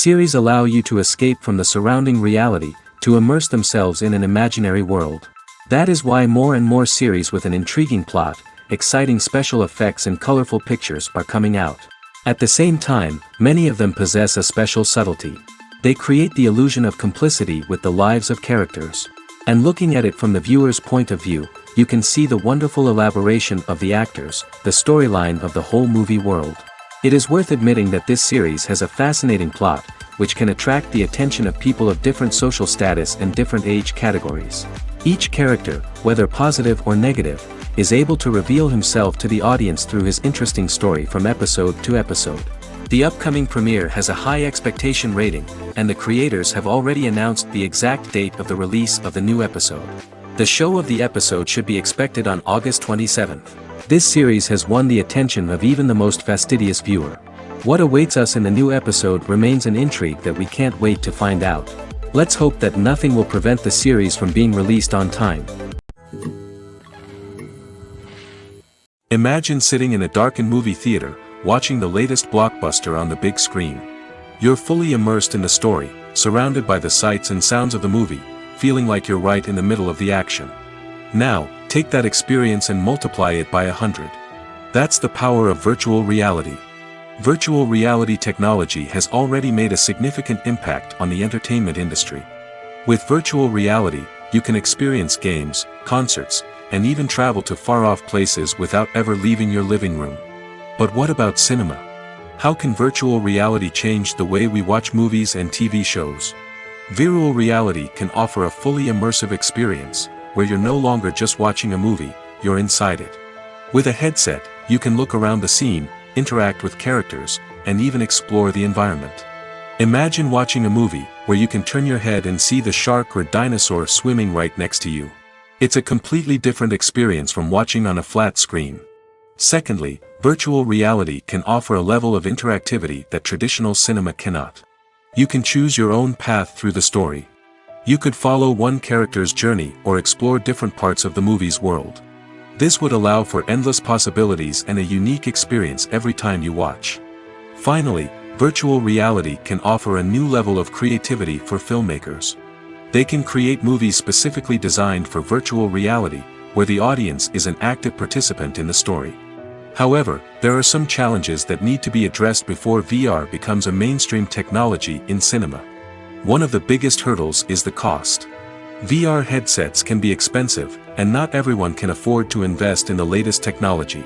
Series allow you to escape from the surrounding reality, to immerse themselves in an imaginary world. That is why more and more series with an intriguing plot, exciting special effects and colorful pictures are coming out. At the same time, many of them possess a special subtlety. They create the illusion of complicity with the lives of characters. And looking at it from the viewer's point of view, you can see the wonderful elaboration of the actors, the storyline of the whole movie world. It is worth admitting that this series has a fascinating plot, which can attract the attention of people of different social status and different age categories. Each character, whether positive or negative, is able to reveal himself to the audience through his interesting story from episode to episode. The upcoming premiere has a high expectation rating, and the creators have already announced the exact date of the release of the new episode. The show of the episode should be expected on August 27th. This series has won the attention of even the most fastidious viewer. What awaits us in the new episode remains an intrigue that we can't wait to find out. Let's hope that nothing will prevent the series from being released on time. Imagine sitting in a darkened movie theater, watching the latest blockbuster on the big screen. You're fully immersed in the story, surrounded by the sights and sounds of the movie, feeling like you're right in the middle of the action. Now, take that experience and multiply it by 100. That's the power of virtual reality. Virtual reality technology has already made a significant impact on the entertainment industry. With virtual reality, you can experience games, concerts, and even travel to far-off places without ever leaving your living room. But what about cinema? How can virtual reality change the way we watch movies and TV shows? Virtual reality can offer a fully immersive experience, where you're no longer just watching a movie, you're inside it. With a headset, you can look around the scene, interact with characters, and even explore the environment. Imagine watching a movie, where you can turn your head and see the shark or dinosaur swimming right next to you. It's a completely different experience from watching on a flat screen. Secondly, virtual reality can offer a level of interactivity that traditional cinema cannot. You can choose your own path through the story. You could follow one character's journey or explore different parts of the movie's world. This would allow for endless possibilities and a unique experience every time you watch. Finally, virtual reality can offer a new level of creativity for filmmakers. They can create movies specifically designed for virtual reality, where the audience is an active participant in the story. However, there are some challenges that need to be addressed before VR becomes a mainstream technology in cinema. One of the biggest hurdles is the cost. VR headsets can be expensive, and not everyone can afford to invest in the latest technology.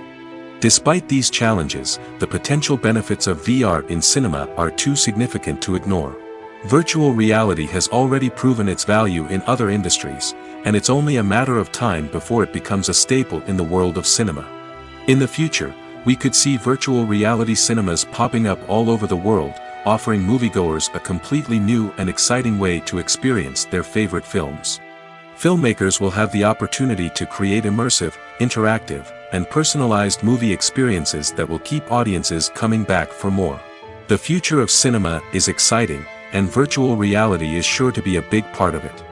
Despite these challenges, the potential benefits of VR in cinema are too significant to ignore. Virtual reality has already proven its value in other industries, and it's only a matter of time before it becomes a staple in the world of cinema. In the future, we could see virtual reality cinemas popping up all over the world, offering moviegoers a completely new and exciting way to experience their favorite films. Filmmakers will have the opportunity to create immersive, interactive, and personalized movie experiences that will keep audiences coming back for more. The future of cinema is exciting, and virtual reality is sure to be a big part of it.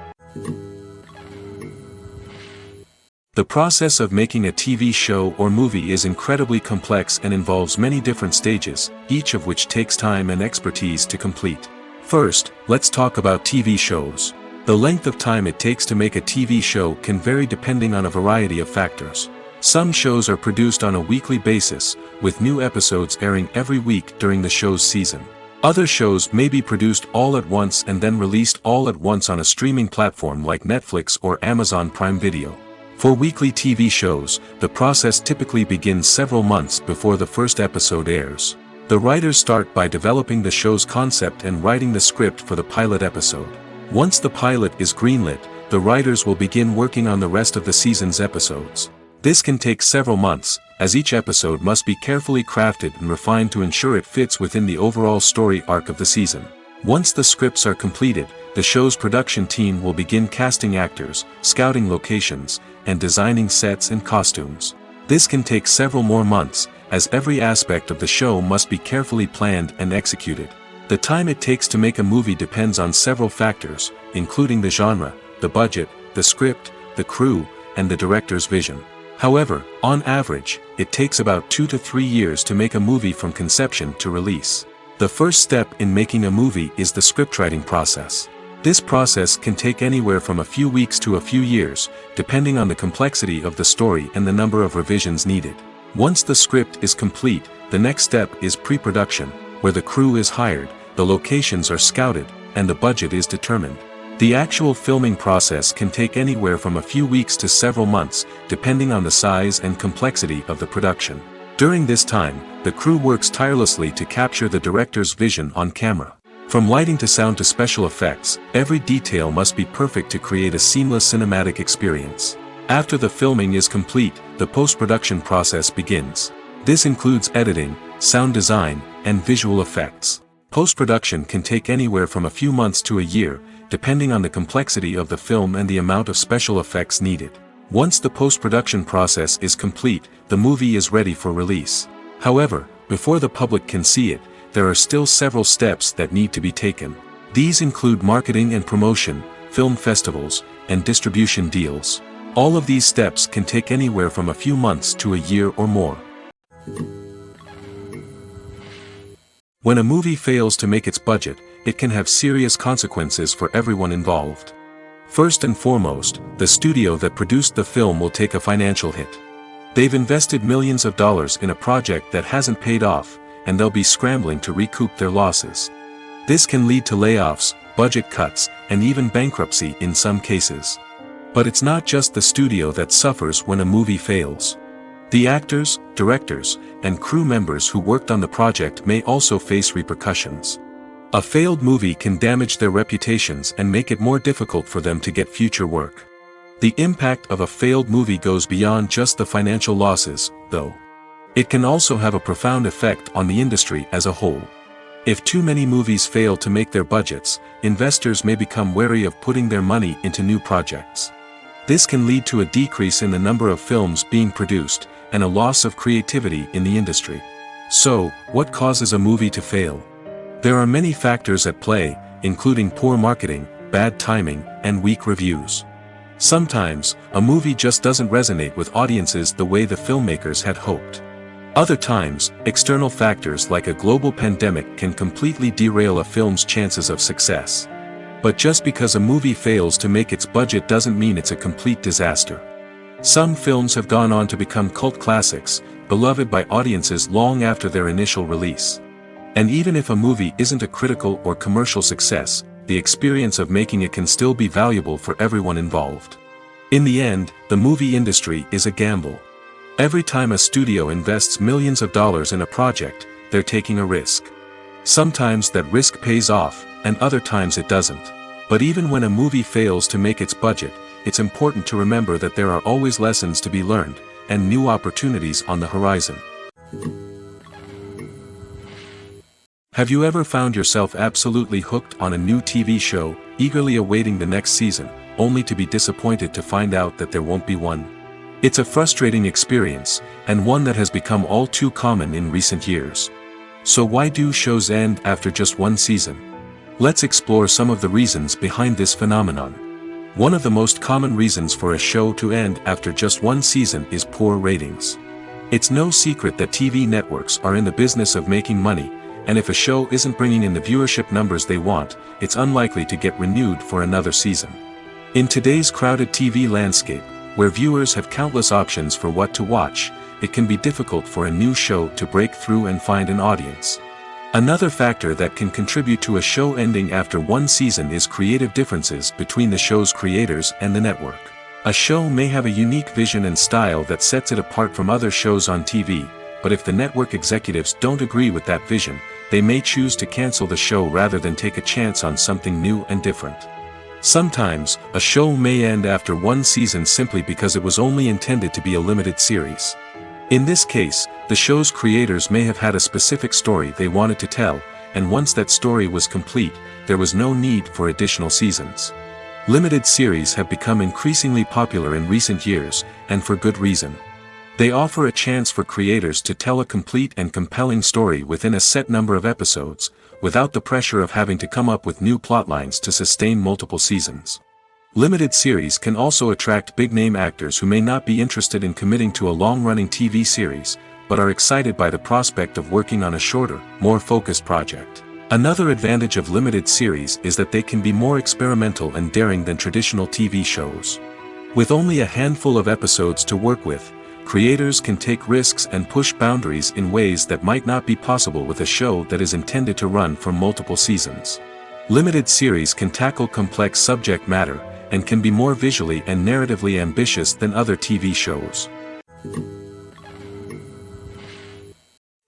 The process of making a TV show or movie is incredibly complex and involves many different stages, each of which takes time and expertise to complete. First, let's talk about TV shows. The length of time it takes to make a TV show can vary depending on a variety of factors. Some shows are produced on a weekly basis, with new episodes airing every week during the show's season. Other shows may be produced all at once and then released all at once on a streaming platform like Netflix or Amazon Prime Video. For weekly TV shows, the process typically begins several months before the first episode airs. The writers start by developing the show's concept and writing the script for the pilot episode. Once the pilot is greenlit, the writers will begin working on the rest of the season's episodes. This can take several months, as each episode must be carefully crafted and refined to ensure it fits within the overall story arc of the season. Once the scripts are completed, the show's production team will begin casting actors, scouting locations, and designing sets and costumes. This can take several more months, as every aspect of the show must be carefully planned and executed. The time it takes to make a movie depends on several factors, including the genre, the budget, the script, the crew, and the director's vision. However, on average, it takes about 2 to 3 years to make a movie from conception to release. The first step in making a movie is the scriptwriting process. This process can take anywhere from a few weeks to a few years, depending on the complexity of the story and the number of revisions needed. Once the script is complete, the next step is pre-production, where the crew is hired, the locations are scouted, and the budget is determined. The actual filming process can take anywhere from a few weeks to several months, depending on the size and complexity of the production. During this time, the crew works tirelessly to capture the director's vision on camera. From lighting to sound to special effects, every detail must be perfect to create a seamless cinematic experience. After the filming is complete, the post-production process begins. This includes editing, sound design, and visual effects. Post-production can take anywhere from a few months to a year, depending on the complexity of the film and the amount of special effects needed. Once the post-production process is complete, the movie is ready for release. However, before the public can see it, there are still several steps that need to be taken. These include marketing and promotion, film festivals, and distribution deals. All of these steps can take anywhere from a few months to a year or more. When a movie fails to make its budget, it can have serious consequences for everyone involved. First and foremost, the studio that produced the film will take a financial hit. They've invested millions of dollars in a project that hasn't paid off, and they'll be scrambling to recoup their losses. This can lead to layoffs, budget cuts, and even bankruptcy in some cases. But it's not just the studio that suffers when a movie fails. The actors, directors, and crew members who worked on the project may also face repercussions. A failed movie can damage their reputations and make it more difficult for them to get future work. The impact of a failed movie goes beyond just the financial losses, though. It can also have a profound effect on the industry as a whole. If too many movies fail to make their budgets, investors may become wary of putting their money into new projects. This can lead to a decrease in the number of films being produced, and a loss of creativity in the industry. So, what causes a movie to fail? There are many factors at play, including poor marketing, bad timing, and weak reviews. Sometimes, a movie just doesn't resonate with audiences the way the filmmakers had hoped. Other times, external factors like a global pandemic can completely derail a film's chances of success. But just because a movie fails to make its budget doesn't mean it's a complete disaster. Some films have gone on to become cult classics, beloved by audiences long after their initial release. And even if a movie isn't a critical or commercial success, the experience of making it can still be valuable for everyone involved. In the end, the movie industry is a gamble. Every time a studio invests millions of dollars in a project, they're taking a risk. Sometimes that risk pays off, and other times it doesn't. But even when a movie fails to make its budget, it's important to remember that there are always lessons to be learned, and new opportunities on the horizon. Have you ever found yourself absolutely hooked on a new TV show, eagerly awaiting the next season, only to be disappointed to find out that there won't be one? It's a frustrating experience, and one that has become all too common in recent years. So why do shows end after just one season? Let's explore some of the reasons behind this phenomenon. One of the most common reasons for a show to end after just one season is poor ratings. It's no secret that TV networks are in the business of making money, and if a show isn't bringing in the viewership numbers they want, it's unlikely to get renewed for another season. In today's crowded TV landscape, where viewers have countless options for what to watch, it can be difficult for a new show to break through and find an audience. Another factor that can contribute to a show ending after one season is creative differences between the show's creators and the network. A show may have a unique vision and style that sets it apart from other shows on TV, but if the network executives don't agree with that vision, they may choose to cancel the show rather than take a chance on something new and different. Sometimes, a show may end after one season simply because it was only intended to be a limited series. In this case, the show's creators may have had a specific story they wanted to tell, and once that story was complete, there was no need for additional seasons. Limited series have become increasingly popular in recent years, and for good reason. They offer a chance for creators to tell a complete and compelling story within a set number of episodes, without the pressure of having to come up with new plotlines to sustain multiple seasons. Limited series can also attract big-name actors who may not be interested in committing to a long-running TV series, but are excited by the prospect of working on a shorter, more focused project. Another advantage of limited series is that they can be more experimental and daring than traditional TV shows. With only a handful of episodes to work with, creators can take risks and push boundaries in ways that might not be possible with a show that is intended to run for multiple seasons. Limited series can tackle complex subject matter, and can be more visually and narratively ambitious than other TV shows.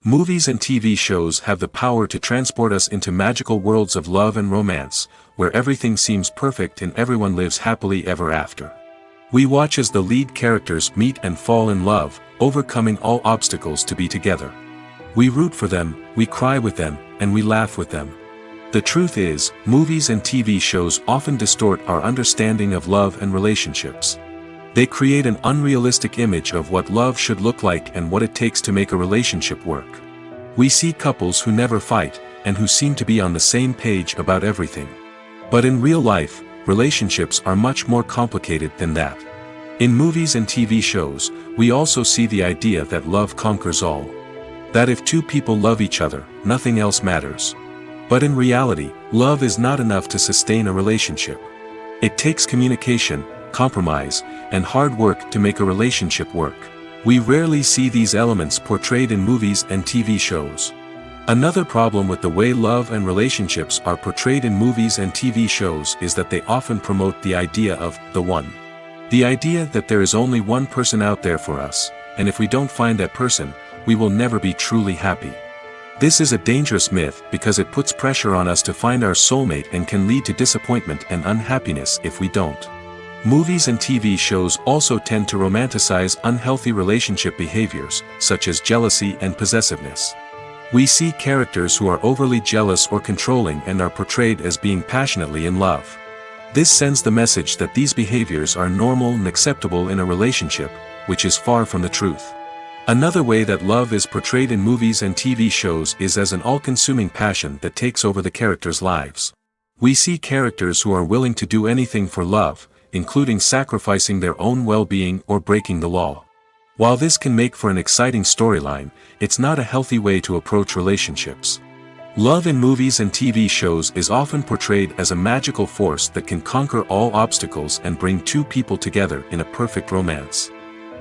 Movies and TV shows have the power to transport us into magical worlds of love and romance, where everything seems perfect and everyone lives happily ever after. We watch as the lead characters meet and fall in love, overcoming all obstacles to be together. We root for them, we cry with them, and we laugh with them. The truth is, movies and TV shows often distort our understanding of love and relationships. They create an unrealistic image of what love should look like and what it takes to make a relationship work. We see couples who never fight, and who seem to be on the same page about everything. But in real life, relationships are much more complicated than that. In movies and TV shows, we also see the idea that love conquers all. That if two people love each other, nothing else matters. But in reality, love is not enough to sustain a relationship. It takes communication, compromise, and hard work to make a relationship work. We rarely see these elements portrayed in movies and TV shows. Another problem with the way love and relationships are portrayed in movies and TV shows is that they often promote the idea of the one. The idea that there is only one person out there for us, and if we don't find that person, we will never be truly happy. This is a dangerous myth because it puts pressure on us to find our soulmate and can lead to disappointment and unhappiness if we don't. Movies and TV shows also tend to romanticize unhealthy relationship behaviors, such as jealousy and possessiveness. We see characters who are overly jealous or controlling and are portrayed as being passionately in love. This sends the message that these behaviors are normal and acceptable in a relationship, which is far from the truth. Another way that love is portrayed in movies and TV shows is as an all-consuming passion that takes over the characters' lives. We see characters who are willing to do anything for love, including sacrificing their own well-being or breaking the law. While this can make for an exciting storyline, it's not a healthy way to approach relationships. Love in movies and TV shows is often portrayed as a magical force that can conquer all obstacles and bring two people together in a perfect romance.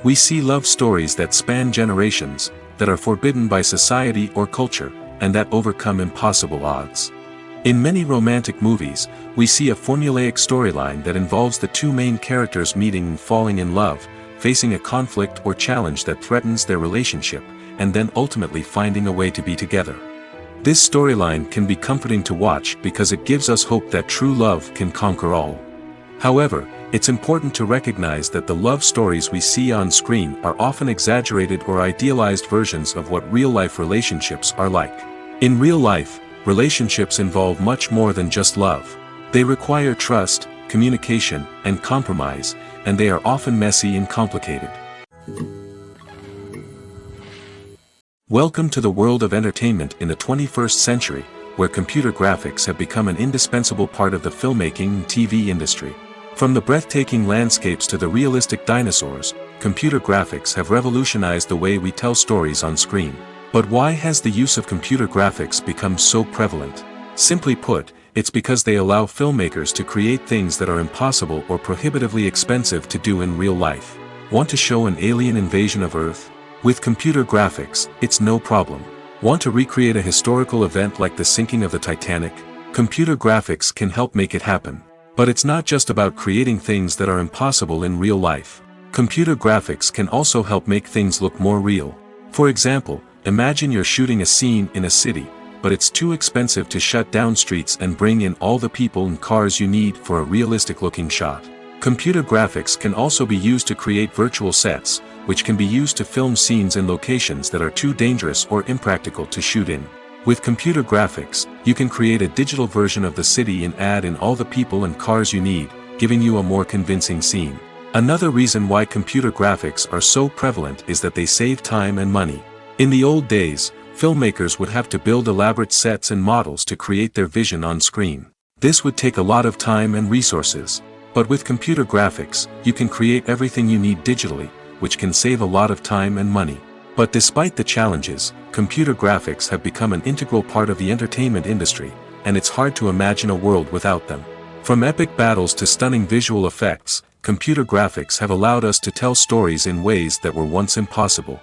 We see love stories that span generations, that are forbidden by society or culture, and that overcome impossible odds. In many romantic movies, we see a formulaic storyline that involves the two main characters meeting and falling in love, facing a conflict or challenge that threatens their relationship, and then ultimately finding a way to be together. This storyline can be comforting to watch because it gives us hope that true love can conquer all. However, it's important to recognize that the love stories we see on screen are often exaggerated or idealized versions of what real-life relationships are like. In real life, relationships involve much more than just love. They require trust, communication, and compromise, and they are often messy and complicated. Welcome to the world of entertainment in the 21st century, where computer graphics have become an indispensable part of the filmmaking and TV industry. From the breathtaking landscapes to the realistic dinosaurs, computer graphics have revolutionized the way we tell stories on screen. But why has the use of computer graphics become so prevalent? Simply put, it's because they allow filmmakers to create things that are impossible or prohibitively expensive to do in real life. Want to show an alien invasion of Earth? With computer graphics, it's no problem. Want to recreate a historical event like the sinking of the Titanic? Computer graphics can help make it happen. But it's not just about creating things that are impossible in real life. Computer graphics can also help make things look more real. For example, imagine you're shooting a scene in a city, but it's too expensive to shut down streets and bring in all the people and cars you need for a realistic-looking shot. Computer graphics can also be used to create virtual sets, which can be used to film scenes in locations that are too dangerous or impractical to shoot in. With computer graphics, you can create a digital version of the city and add in all the people and cars you need, giving you a more convincing scene. Another reason why computer graphics are so prevalent is that they save time and money. In the old days, filmmakers would have to build elaborate sets and models to create their vision on screen. This would take a lot of time and resources. But with computer graphics, you can create everything you need digitally, which can save a lot of time and money. But despite the challenges, computer graphics have become an integral part of the entertainment industry, and it's hard to imagine a world without them. From epic battles to stunning visual effects, computer graphics have allowed us to tell stories in ways that were once impossible.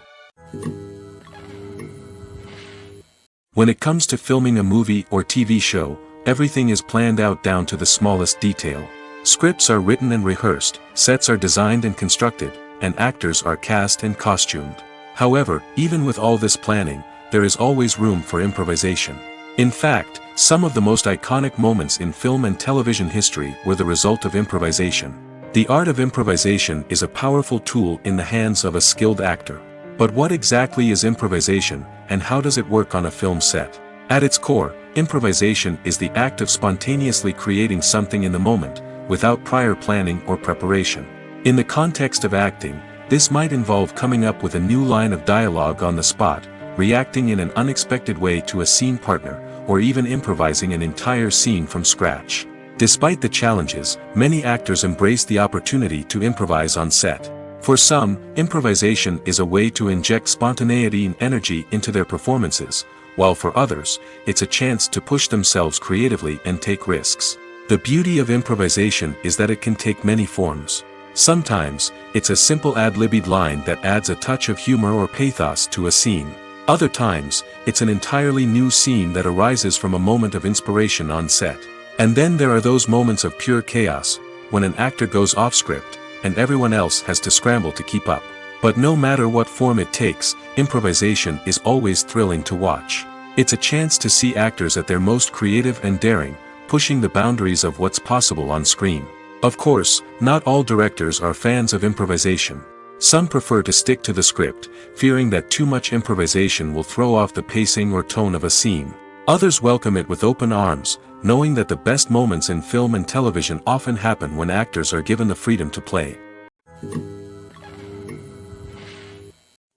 When it comes to filming a movie or TV show, everything is planned out down to the smallest detail. Scripts are written and rehearsed, sets are designed and constructed, and actors are cast and costumed. However, even with all this planning, there is always room for improvisation. In fact, some of the most iconic moments in film and television history were the result of improvisation. The art of improvisation is a powerful tool in the hands of a skilled actor. But what exactly is improvisation, and how does it work on a film set? At its core, improvisation is the act of spontaneously creating something in the moment, without prior planning or preparation. In the context of acting, this might involve coming up with a new line of dialogue on the spot, reacting in an unexpected way to a scene partner, or even improvising an entire scene from scratch. Despite the challenges, many actors embrace the opportunity to improvise on set. For some, improvisation is a way to inject spontaneity and energy into their performances, while for others, it's a chance to push themselves creatively and take risks. The beauty of improvisation is that it can take many forms. Sometimes, it's a simple ad-libbed line that adds a touch of humor or pathos to a scene. Other times, it's an entirely new scene that arises from a moment of inspiration on set. And then there are those moments of pure chaos, when an actor goes off script, and everyone else has to scramble to keep up. But no matter what form it takes, improvisation is always thrilling to watch. It's a chance to see actors at their most creative and daring, pushing the boundaries of what's possible on screen. Of course, not all directors are fans of improvisation. Some prefer to stick to the script, fearing that too much improvisation will throw off the pacing or tone of a scene. Others welcome it with open arms, knowing that the best moments in film and television often happen when actors are given the freedom to play.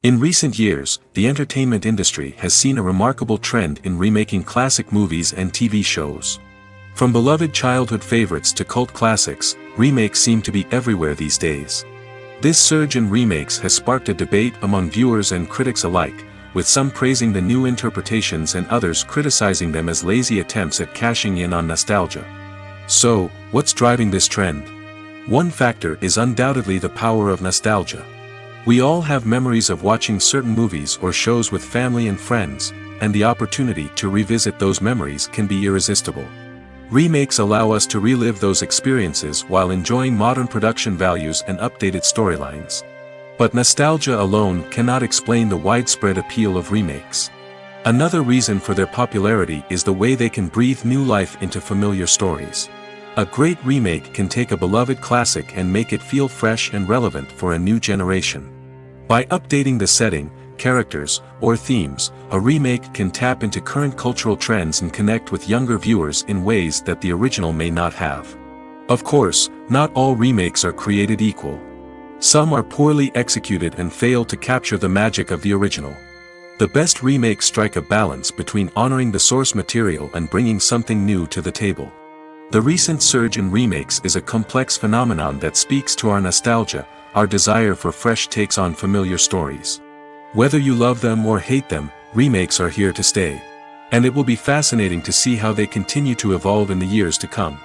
In recent years, the entertainment industry has seen a remarkable trend in remaking classic movies and TV shows. From beloved childhood favorites to cult classics, remakes seem to be everywhere these days. This surge in remakes has sparked a debate among viewers and critics alike, with some praising the new interpretations and others criticizing them as lazy attempts at cashing in on nostalgia. So, what's driving this trend? One factor is undoubtedly the power of nostalgia. We all have memories of watching certain movies or shows with family and friends, and the opportunity to revisit those memories can be irresistible. Remakes allow us to relive those experiences while enjoying modern production values and updated storylines. But nostalgia alone cannot explain the widespread appeal of remakes. Another reason for their popularity is the way they can breathe new life into familiar stories. A great remake can take a beloved classic and make it feel fresh and relevant for a new generation. By updating the setting, characters, or themes, a remake can tap into current cultural trends and connect with younger viewers in ways that the original may not have. Of course, not all remakes are created equal. Some are poorly executed and fail to capture the magic of the original. The best remakes strike a balance between honoring the source material and bringing something new to the table. The recent surge in remakes is a complex phenomenon that speaks to our nostalgia, our desire for fresh takes on familiar stories. Whether you love them or hate them, remakes are here to stay. And it will be fascinating to see how they continue to evolve in the years to come.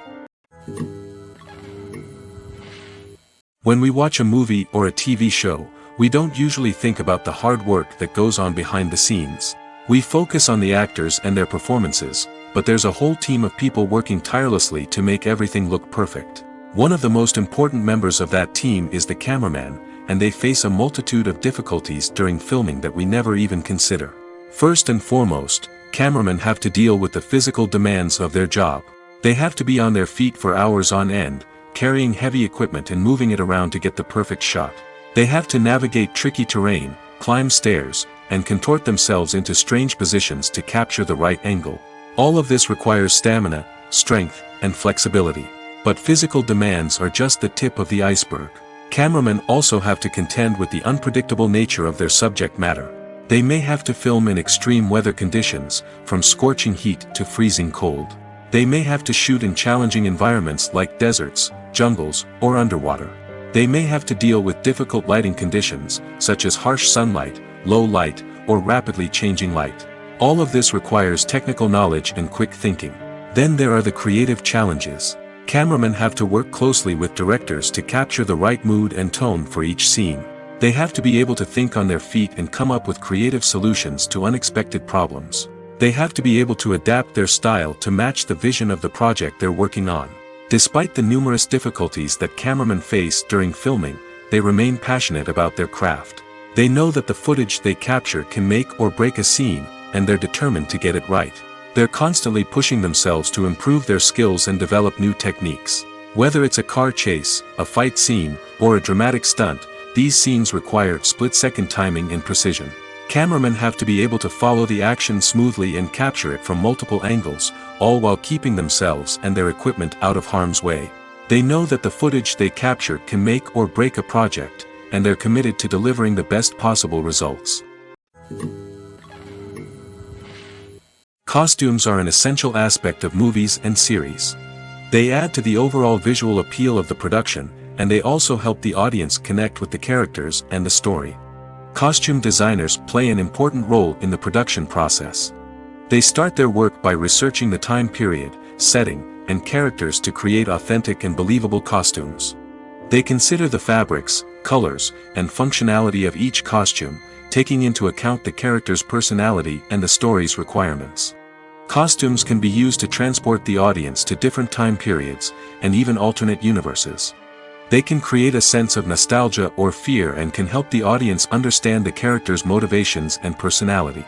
When we watch a movie or a TV show, we don't usually think about the hard work that goes on behind the scenes. We focus on the actors and their performances, but there's a whole team of people working tirelessly to make everything look perfect. One of the most important members of that team is the cameraman, and they face a multitude of difficulties during filming that we never even consider. First and foremost, cameramen have to deal with the physical demands of their job. They have to be on their feet for hours on end, carrying heavy equipment and moving it around to get the perfect shot. They have to navigate tricky terrain, climb stairs, and contort themselves into strange positions to capture the right angle. All of this requires stamina, strength, and flexibility. But physical demands are just the tip of the iceberg. Cameramen also have to contend with the unpredictable nature of their subject matter. They may have to film in extreme weather conditions, from scorching heat to freezing cold. They may have to shoot in challenging environments like deserts, jungles, or underwater. They may have to deal with difficult lighting conditions, such as harsh sunlight, low light, or rapidly changing light. All of this requires technical knowledge and quick thinking. Then there are the creative challenges. Cameramen have to work closely with directors to capture the right mood and tone for each scene. They have to be able to think on their feet and come up with creative solutions to unexpected problems. They have to be able to adapt their style to match the vision of the project they're working on. Despite the numerous difficulties that cameramen face during filming, they remain passionate about their craft. They know that the footage they capture can make or break a scene, and they're determined to get it right. They're constantly pushing themselves to improve their skills and develop new techniques. Whether it's a car chase, a fight scene, or a dramatic stunt, these scenes require split-second timing and precision. Cameramen have to be able to follow the action smoothly and capture it from multiple angles, all while keeping themselves and their equipment out of harm's way. They know that the footage they capture can make or break a project, and they're committed to delivering the best possible results. Costumes are an essential aspect of movies and series. They add to the overall visual appeal of the production, and they also help the audience connect with the characters and the story. Costume designers play an important role in the production process. They start their work by researching the time period, setting, and characters to create authentic and believable costumes. They consider the fabrics, colors, and functionality of each costume, taking into account the character's personality and the story's requirements. Costumes can be used to transport the audience to different time periods, and even alternate universes. They can create a sense of nostalgia or fear and can help the audience understand the character's motivations and personality.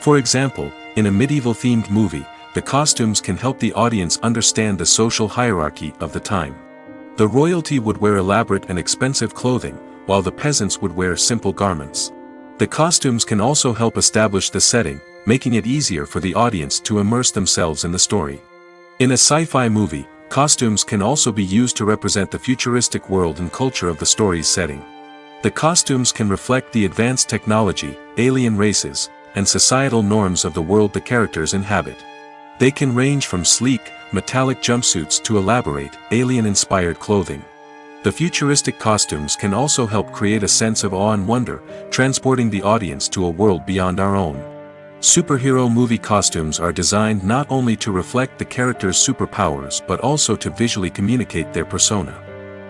For example, in a medieval-themed movie, the costumes can help the audience understand the social hierarchy of the time. The royalty would wear elaborate and expensive clothing, while the peasants would wear simple garments. The costumes can also help establish the setting, making it easier for the audience to immerse themselves in the story. In a sci-fi movie, costumes can also be used to represent the futuristic world and culture of the story's setting. The costumes can reflect the advanced technology, alien races, and societal norms of the world the characters inhabit. They can range from sleek, metallic jumpsuits to elaborate, alien-inspired clothing. The futuristic costumes can also help create a sense of awe and wonder, transporting the audience to a world beyond our own. Superhero movie costumes are designed not only to reflect the character's superpowers but also to visually communicate their persona.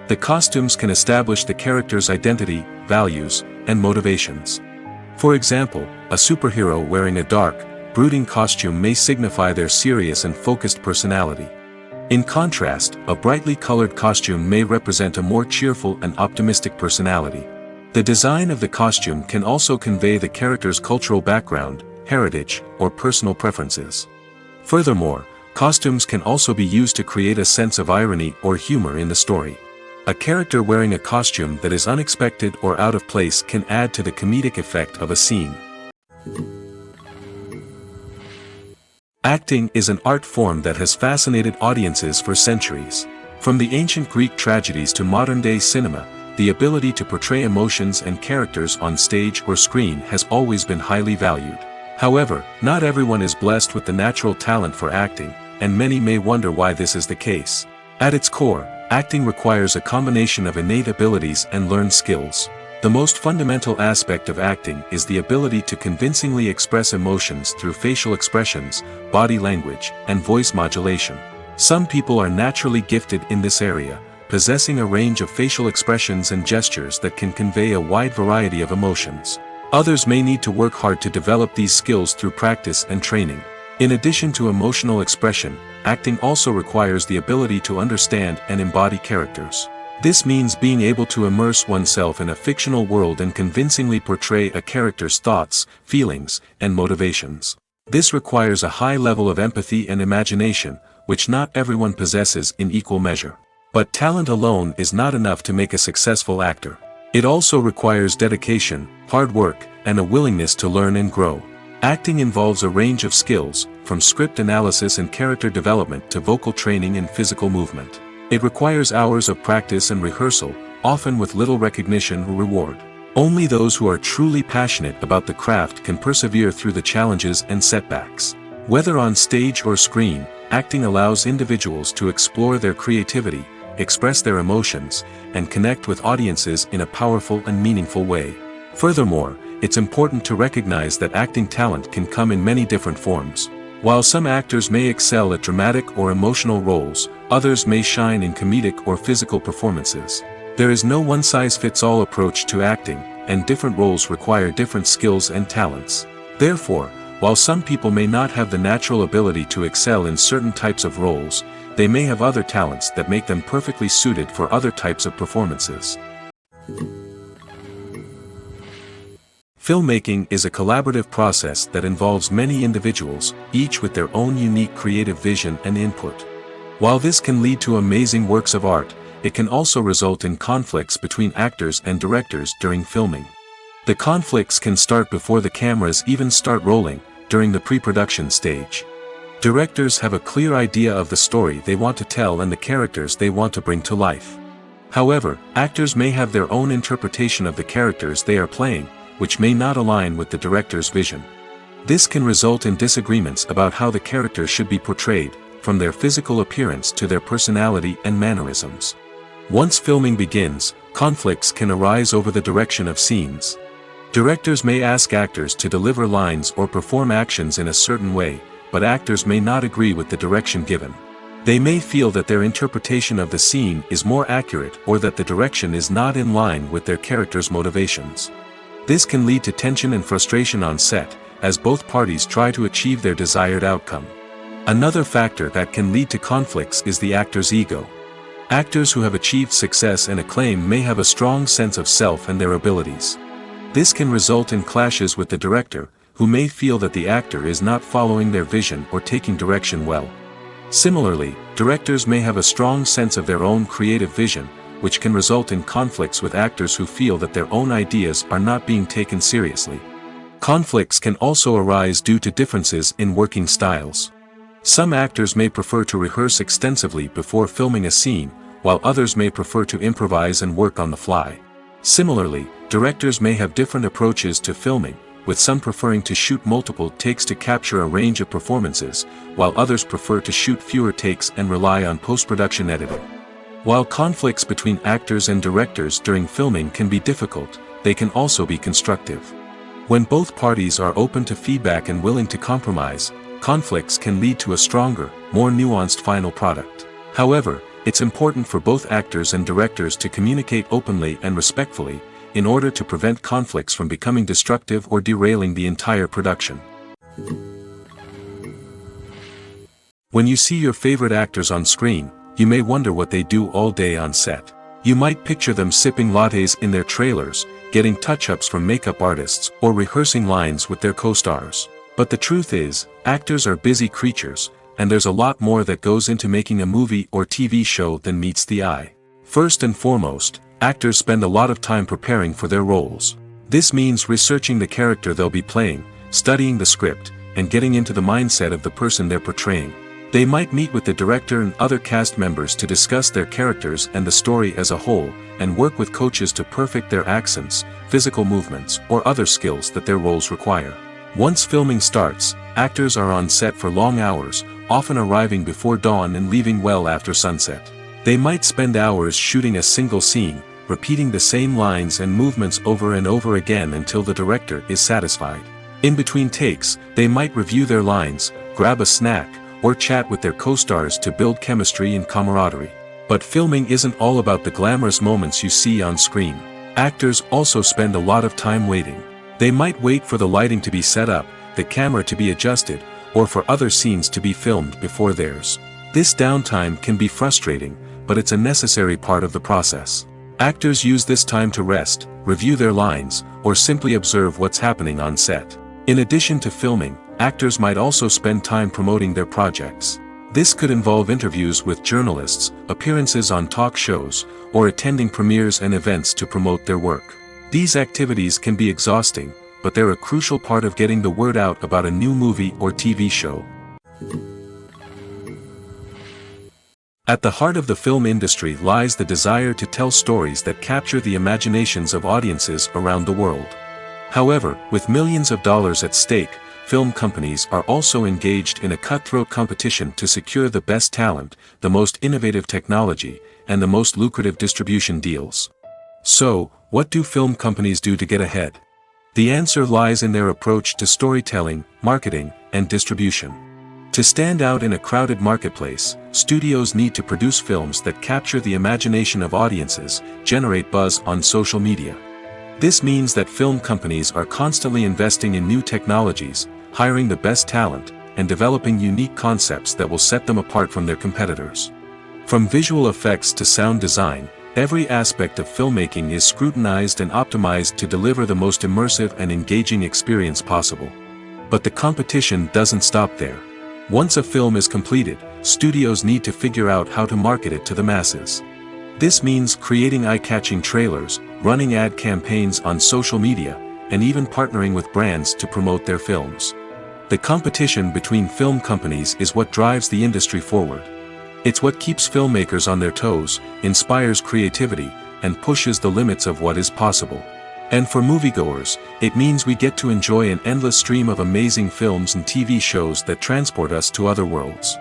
The costumes can establish the character's identity, values, and motivations. For example, a superhero wearing a dark, brooding costume may signify their serious and focused personality. In contrast, a brightly colored costume may represent a more cheerful and optimistic personality. The design of the costume can also convey the character's cultural background, heritage, or personal preferences. Furthermore, costumes can also be used to create a sense of irony or humor in the story. A character wearing a costume that is unexpected or out of place can add to the comedic effect of a scene. Acting is an art form that has fascinated audiences for centuries. From the ancient Greek tragedies to modern-day cinema, the ability to portray emotions and characters on stage or screen has always been highly valued. However, not everyone is blessed with the natural talent for acting, and many may wonder why this is the case. At its core, acting requires a combination of innate abilities and learned skills. The most fundamental aspect of acting is the ability to convincingly express emotions through facial expressions, body language, and voice modulation. Some people are naturally gifted in this area, possessing a range of facial expressions and gestures that can convey a wide variety of emotions. Others may need to work hard to develop these skills through practice and training. In addition to emotional expression, acting also requires the ability to understand and embody characters. This means being able to immerse oneself in a fictional world and convincingly portray a character's thoughts, feelings, and motivations. This requires a high level of empathy and imagination, which not everyone possesses in equal measure. But talent alone is not enough to make a successful actor. It also requires dedication, hard work, and a willingness to learn and grow. Acting involves a range of skills, from script analysis and character development to vocal training and physical movement. It requires hours of practice and rehearsal, often with little recognition or reward. Only those who are truly passionate about the craft can persevere through the challenges and setbacks. Whether on stage or screen, acting allows individuals to explore their creativity, express their emotions, and connect with audiences in a powerful and meaningful way. Furthermore, it's important to recognize that acting talent can come in many different forms. While some actors may excel at dramatic or emotional roles, others may shine in comedic or physical performances. There is no one-size-fits-all approach to acting, and different roles require different skills and talents. Therefore, while some people may not have the natural ability to excel in certain types of roles, they may have other talents that make them perfectly suited for other types of performances. Filmmaking is a collaborative process that involves many individuals, each with their own unique creative vision and input. While this can lead to amazing works of art, it can also result in conflicts between actors and directors during filming. The conflicts can start before the cameras even start rolling, during the pre-production stage. Directors have a clear idea of the story they want to tell and the characters they want to bring to life. However, actors may have their own interpretation of the characters they are playing, which may not align with the director's vision. This can result in disagreements about how the character should be portrayed, from their physical appearance to their personality and mannerisms. Once filming begins, conflicts can arise over the direction of scenes. Directors may ask actors to deliver lines or perform actions in a certain way, but actors may not agree with the direction given. They may feel that their interpretation of the scene is more accurate or that the direction is not in line with their character's motivations. This can lead to tension and frustration on set, as both parties try to achieve their desired outcome. Another factor that can lead to conflicts is the actor's ego. Actors who have achieved success and acclaim may have a strong sense of self and their abilities. This can result in clashes with the director, who may feel that the actor is not following their vision or taking direction well. Similarly, directors may have a strong sense of their own creative vision, which can result in conflicts with actors who feel that their own ideas are not being taken seriously. Conflicts can also arise due to differences in working styles. Some actors may prefer to rehearse extensively before filming a scene, while others may prefer to improvise and work on the fly. Similarly, directors may have different approaches to filming, with some preferring to shoot multiple takes to capture a range of performances, while others prefer to shoot fewer takes and rely on post-production editing. While conflicts between actors and directors during filming can be difficult, they can also be constructive. When both parties are open to feedback and willing to compromise, conflicts can lead to a stronger, more nuanced final product. However, it's important for both actors and directors to communicate openly and respectfully, in order to prevent conflicts from becoming destructive or derailing the entire production. When you see your favorite actors on screen, you may wonder what they do all day on set. You might picture them sipping lattes in their trailers, getting touch-ups from makeup artists, or rehearsing lines with their co-stars. But the truth is, actors are busy creatures, and there's a lot more that goes into making a movie or TV show than meets the eye. First and foremost, actors spend a lot of time preparing for their roles. This means researching the character they'll be playing, studying the script, and getting into the mindset of the person they're portraying. They might meet with the director and other cast members to discuss their characters and the story as a whole, and work with coaches to perfect their accents, physical movements, or other skills that their roles require. Once filming starts, actors are on set for long hours, often arriving before dawn and leaving well after sunset. They might spend hours shooting a single scene, repeating the same lines and movements over and over again until the director is satisfied. In between takes, they might review their lines, grab a snack, or chat with their co-stars to build chemistry and camaraderie. But filming isn't all about the glamorous moments you see on screen. Actors also spend a lot of time waiting. They might wait for the lighting to be set up, the camera to be adjusted, or for other scenes to be filmed before theirs. This downtime can be frustrating, but it's a necessary part of the process. Actors use this time to rest, review their lines, or simply observe what's happening on set. In addition to filming, actors might also spend time promoting their projects. This could involve interviews with journalists, appearances on talk shows, or attending premieres and events to promote their work. These activities can be exhausting, but they're a crucial part of getting the word out about a new movie or TV show. At the heart of the film industry lies the desire to tell stories that capture the imaginations of audiences around the world. However, with millions of dollars at stake, film companies are also engaged in a cutthroat competition to secure the best talent, the most innovative technology, and the most lucrative distribution deals. So, what do film companies do to get ahead? The answer lies in their approach to storytelling, marketing, and distribution. To stand out in a crowded marketplace, studios need to produce films that capture the imagination of audiences, generate buzz on social media. This means that film companies are constantly investing in new technologies, hiring the best talent, and developing unique concepts that will set them apart from their competitors. From visual effects to sound design, every aspect of filmmaking is scrutinized and optimized to deliver the most immersive and engaging experience possible. But the competition doesn't stop there. Once a film is completed, studios need to figure out how to market it to the masses. This means creating eye-catching trailers, running ad campaigns on social media, and even partnering with brands to promote their films. The competition between film companies is what drives the industry forward. It's what keeps filmmakers on their toes, inspires creativity, and pushes the limits of what is possible. And for moviegoers, it means we get to enjoy an endless stream of amazing films and TV shows that transport us to other worlds.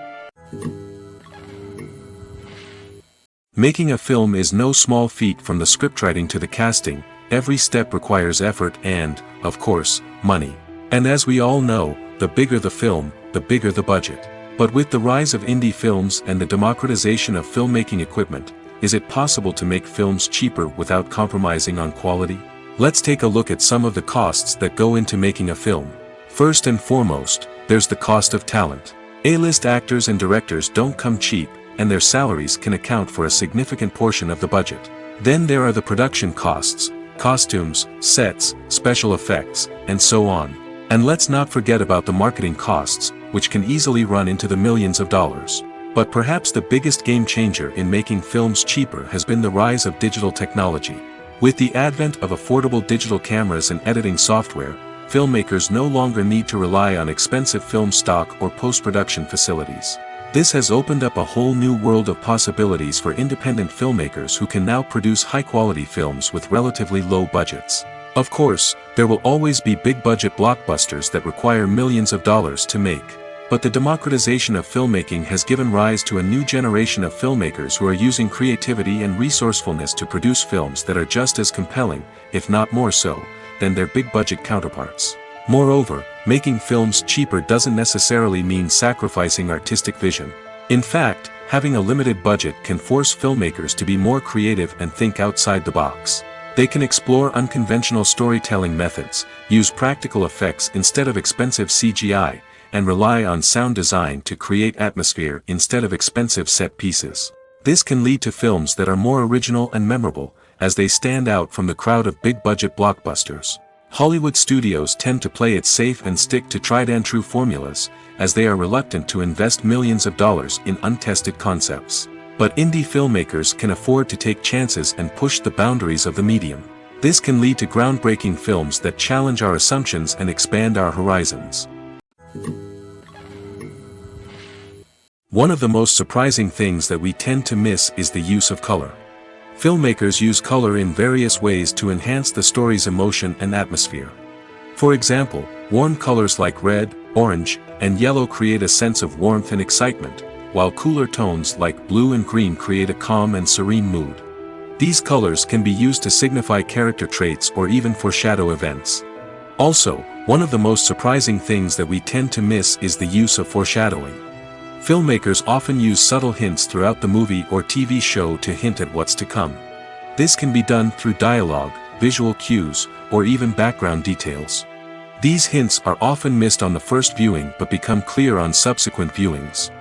Making a film is no small feat. From the scriptwriting to the casting, every step requires effort and, of course, money. And as we all know, the bigger the film, the bigger the budget. But with the rise of indie films and the democratization of filmmaking equipment, is it possible to make films cheaper without compromising on quality? Let's take a look at some of the costs that go into making a film. First and foremost, there's the cost of talent. A-list actors and directors don't come cheap, and their salaries can account for a significant portion of the budget. Then there are the production costs, costumes, sets, special effects, and so on. And let's not forget about the marketing costs, which can easily run into the millions of dollars. But perhaps the biggest game changer in making films cheaper has been the rise of digital technology. With the advent of affordable digital cameras and editing software, filmmakers no longer need to rely on expensive film stock or post-production facilities. This has opened up a whole new world of possibilities for independent filmmakers who can now produce high-quality films with relatively low budgets. Of course, there will always be big-budget blockbusters that require millions of dollars to make. But the democratization of filmmaking has given rise to a new generation of filmmakers who are using creativity and resourcefulness to produce films that are just as compelling, if not more so, than their big-budget counterparts. Moreover, making films cheaper doesn't necessarily mean sacrificing artistic vision. In fact, having a limited budget can force filmmakers to be more creative and think outside the box. They can explore unconventional storytelling methods, use practical effects instead of expensive CGI, and rely on sound design to create atmosphere instead of expensive set pieces. This can lead to films that are more original and memorable, as they stand out from the crowd of big-budget blockbusters. Hollywood studios tend to play it safe and stick to tried-and-true formulas, as they are reluctant to invest millions of dollars in untested concepts. But indie filmmakers can afford to take chances and push the boundaries of the medium. This can lead to groundbreaking films that challenge our assumptions and expand our horizons. One of the most surprising things that we tend to miss is the use of color. Filmmakers use color in various ways to enhance the story's emotion and atmosphere. For example, warm colors like red, orange, and yellow create a sense of warmth and excitement, while cooler tones like blue and green create a calm and serene mood. These colors can be used to signify character traits or even foreshadow events. Also, one of the most surprising things that we tend to miss is the use of foreshadowing. Filmmakers often use subtle hints throughout the movie or TV show to hint at what's to come. This can be done through dialogue, visual cues, or even background details. These hints are often missed on the first viewing but become clear on subsequent viewings.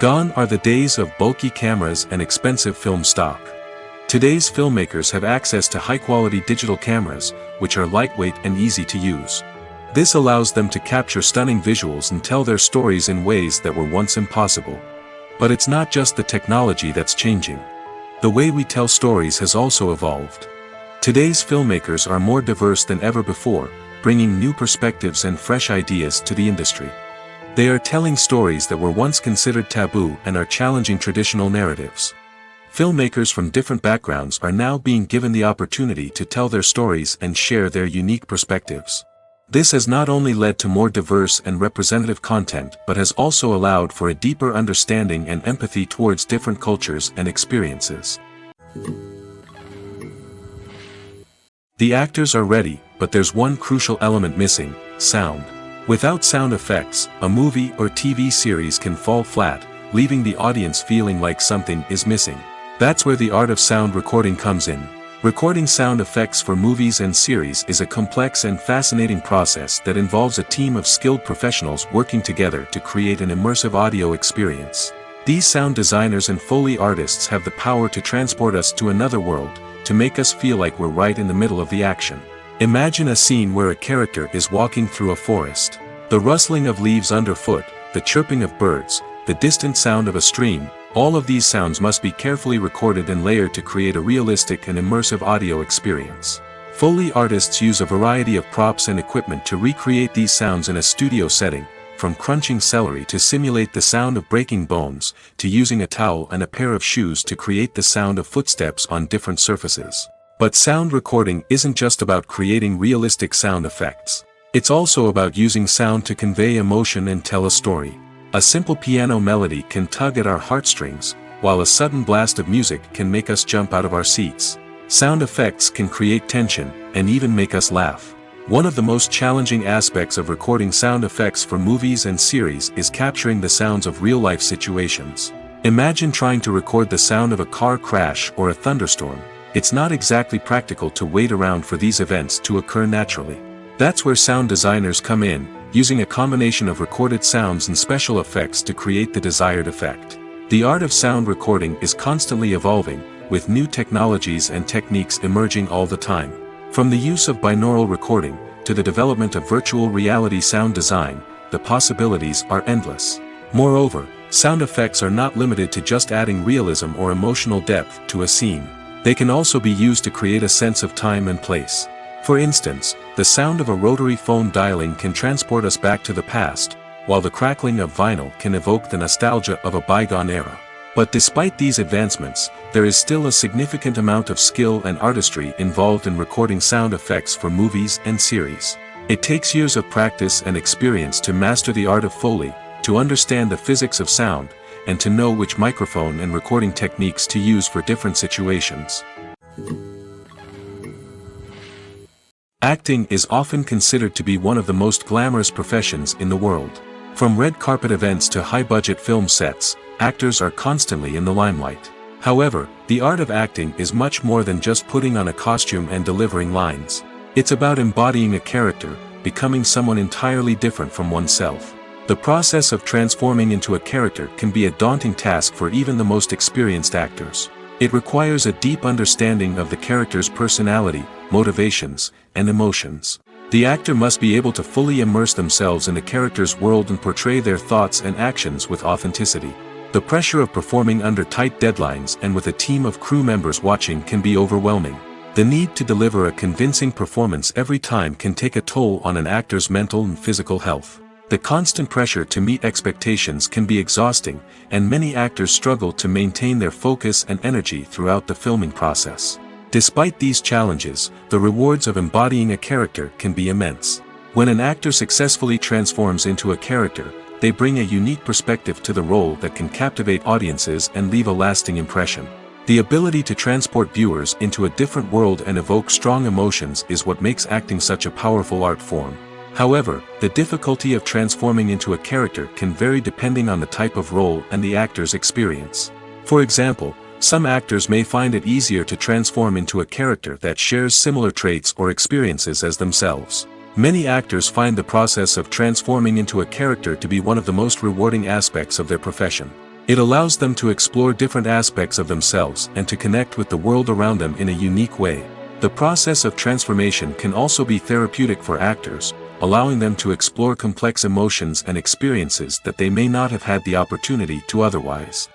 Gone are the days of bulky cameras and expensive film stock. Today's filmmakers have access to high-quality digital cameras, which are lightweight and easy to use. This allows them to capture stunning visuals and tell their stories in ways that were once impossible. But it's not just the technology that's changing. The way we tell stories has also evolved. Today's filmmakers are more diverse than ever before, bringing new perspectives and fresh ideas to the industry. They are telling stories that were once considered taboo and are challenging traditional narratives. Filmmakers from different backgrounds are now being given the opportunity to tell their stories and share their unique perspectives. This has not only led to more diverse and representative content but has also allowed for a deeper understanding and empathy towards different cultures and experiences. The actors are ready, but there's one crucial element missing: sound. Without sound effects, a movie or TV series can fall flat, leaving the audience feeling like something is missing. That's where the art of sound recording comes in. Recording sound effects for movies and series is a complex and fascinating process that involves a team of skilled professionals working together to create an immersive audio experience. These sound designers and Foley artists have the power to transport us to another world, to make us feel like we're right in the middle of the action. Imagine a scene where a character is walking through a forest. The rustling of leaves underfoot, the chirping of birds, the distant sound of a stream, all of these sounds must be carefully recorded and layered to create a realistic and immersive audio experience. Foley artists use a variety of props and equipment to recreate these sounds in a studio setting, from crunching celery to simulate the sound of breaking bones, to using a towel and a pair of shoes to create the sound of footsteps on different surfaces. But sound recording isn't just about creating realistic sound effects. It's also about using sound to convey emotion and tell a story. A simple piano melody can tug at our heartstrings, while a sudden blast of music can make us jump out of our seats. Sound effects can create tension, and even make us laugh. One of the most challenging aspects of recording sound effects for movies and series is capturing the sounds of real-life situations. Imagine trying to record the sound of a car crash or a thunderstorm. It's not exactly practical to wait around for these events to occur naturally. That's where sound designers come in, using a combination of recorded sounds and special effects to create the desired effect. The art of sound recording is constantly evolving, with new technologies and techniques emerging all the time. From the use of binaural recording, to the development of virtual reality sound design, the possibilities are endless. Moreover, sound effects are not limited to just adding realism or emotional depth to a scene. They can also be used to create a sense of time and place. For instance, the sound of a rotary phone dialing can transport us back to the past, while the crackling of vinyl can evoke the nostalgia of a bygone era. But despite these advancements, there is still a significant amount of skill and artistry involved in recording sound effects for movies and series. It takes years of practice and experience to master the art of Foley, to understand the physics of sound, and to know which microphone and recording techniques to use for different situations. Acting is often considered to be one of the most glamorous professions in the world. From red carpet events to high-budget film sets, actors are constantly in the limelight. However, the art of acting is much more than just putting on a costume and delivering lines. It's about embodying a character, becoming someone entirely different from oneself. The process of transforming into a character can be a daunting task for even the most experienced actors. It requires a deep understanding of the character's personality, motivations, and emotions. The actor must be able to fully immerse themselves in the character's world and portray their thoughts and actions with authenticity. The pressure of performing under tight deadlines and with a team of crew members watching can be overwhelming. The need to deliver a convincing performance every time can take a toll on an actor's mental and physical health. The constant pressure to meet expectations can be exhausting, and many actors struggle to maintain their focus and energy throughout the filming process. Despite these challenges, the rewards of embodying a character can be immense. When an actor successfully transforms into a character, they bring a unique perspective to the role that can captivate audiences and leave a lasting impression. The ability to transport viewers into a different world and evoke strong emotions is what makes acting such a powerful art form. However, the difficulty of transforming into a character can vary depending on the type of role and the actor's experience. For example, some actors may find it easier to transform into a character that shares similar traits or experiences as themselves. Many actors find the process of transforming into a character to be one of the most rewarding aspects of their profession. It allows them to explore different aspects of themselves and to connect with the world around them in a unique way. The process of transformation can also be therapeutic for actors, allowing them to explore complex emotions and experiences that they may not have had the opportunity to otherwise.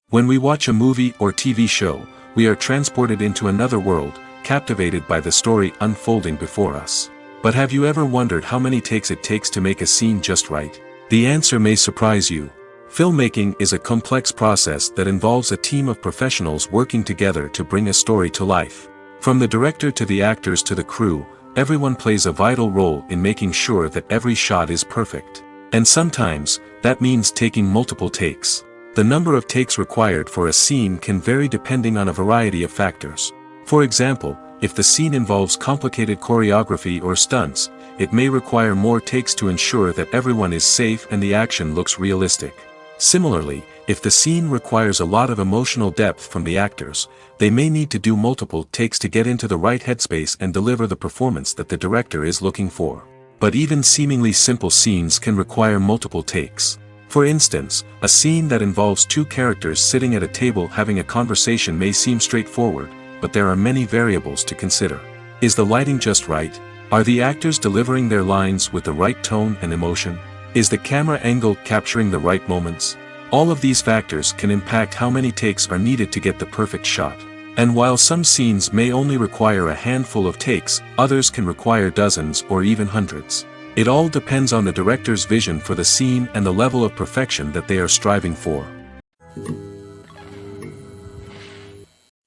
When we watch a movie or TV show, we are transported into another world, captivated by the story unfolding before us. But have you ever wondered how many takes it takes to make a scene just right? The answer may surprise you. Filmmaking is a complex process that involves a team of professionals working together to bring a story to life. From the director to the actors to the crew, everyone plays a vital role in making sure that every shot is perfect. And sometimes, that means taking multiple takes. The number of takes required for a scene can vary depending on a variety of factors. For example, if the scene involves complicated choreography or stunts, it may require more takes to ensure that everyone is safe and the action looks realistic. Similarly, if the scene requires a lot of emotional depth from the actors, they may need to do multiple takes to get into the right headspace and deliver the performance that the director is looking for. But even seemingly simple scenes can require multiple takes. For instance, a scene that involves two characters sitting at a table having a conversation may seem straightforward, but there are many variables to consider. Is the lighting just right? Are the actors delivering their lines with the right tone and emotion? Is the camera angle capturing the right moments? All of these factors can impact how many takes are needed to get the perfect shot. And while some scenes may only require a handful of takes, others can require dozens or even hundreds. It all depends on the director's vision for the scene and the level of perfection that they are striving for.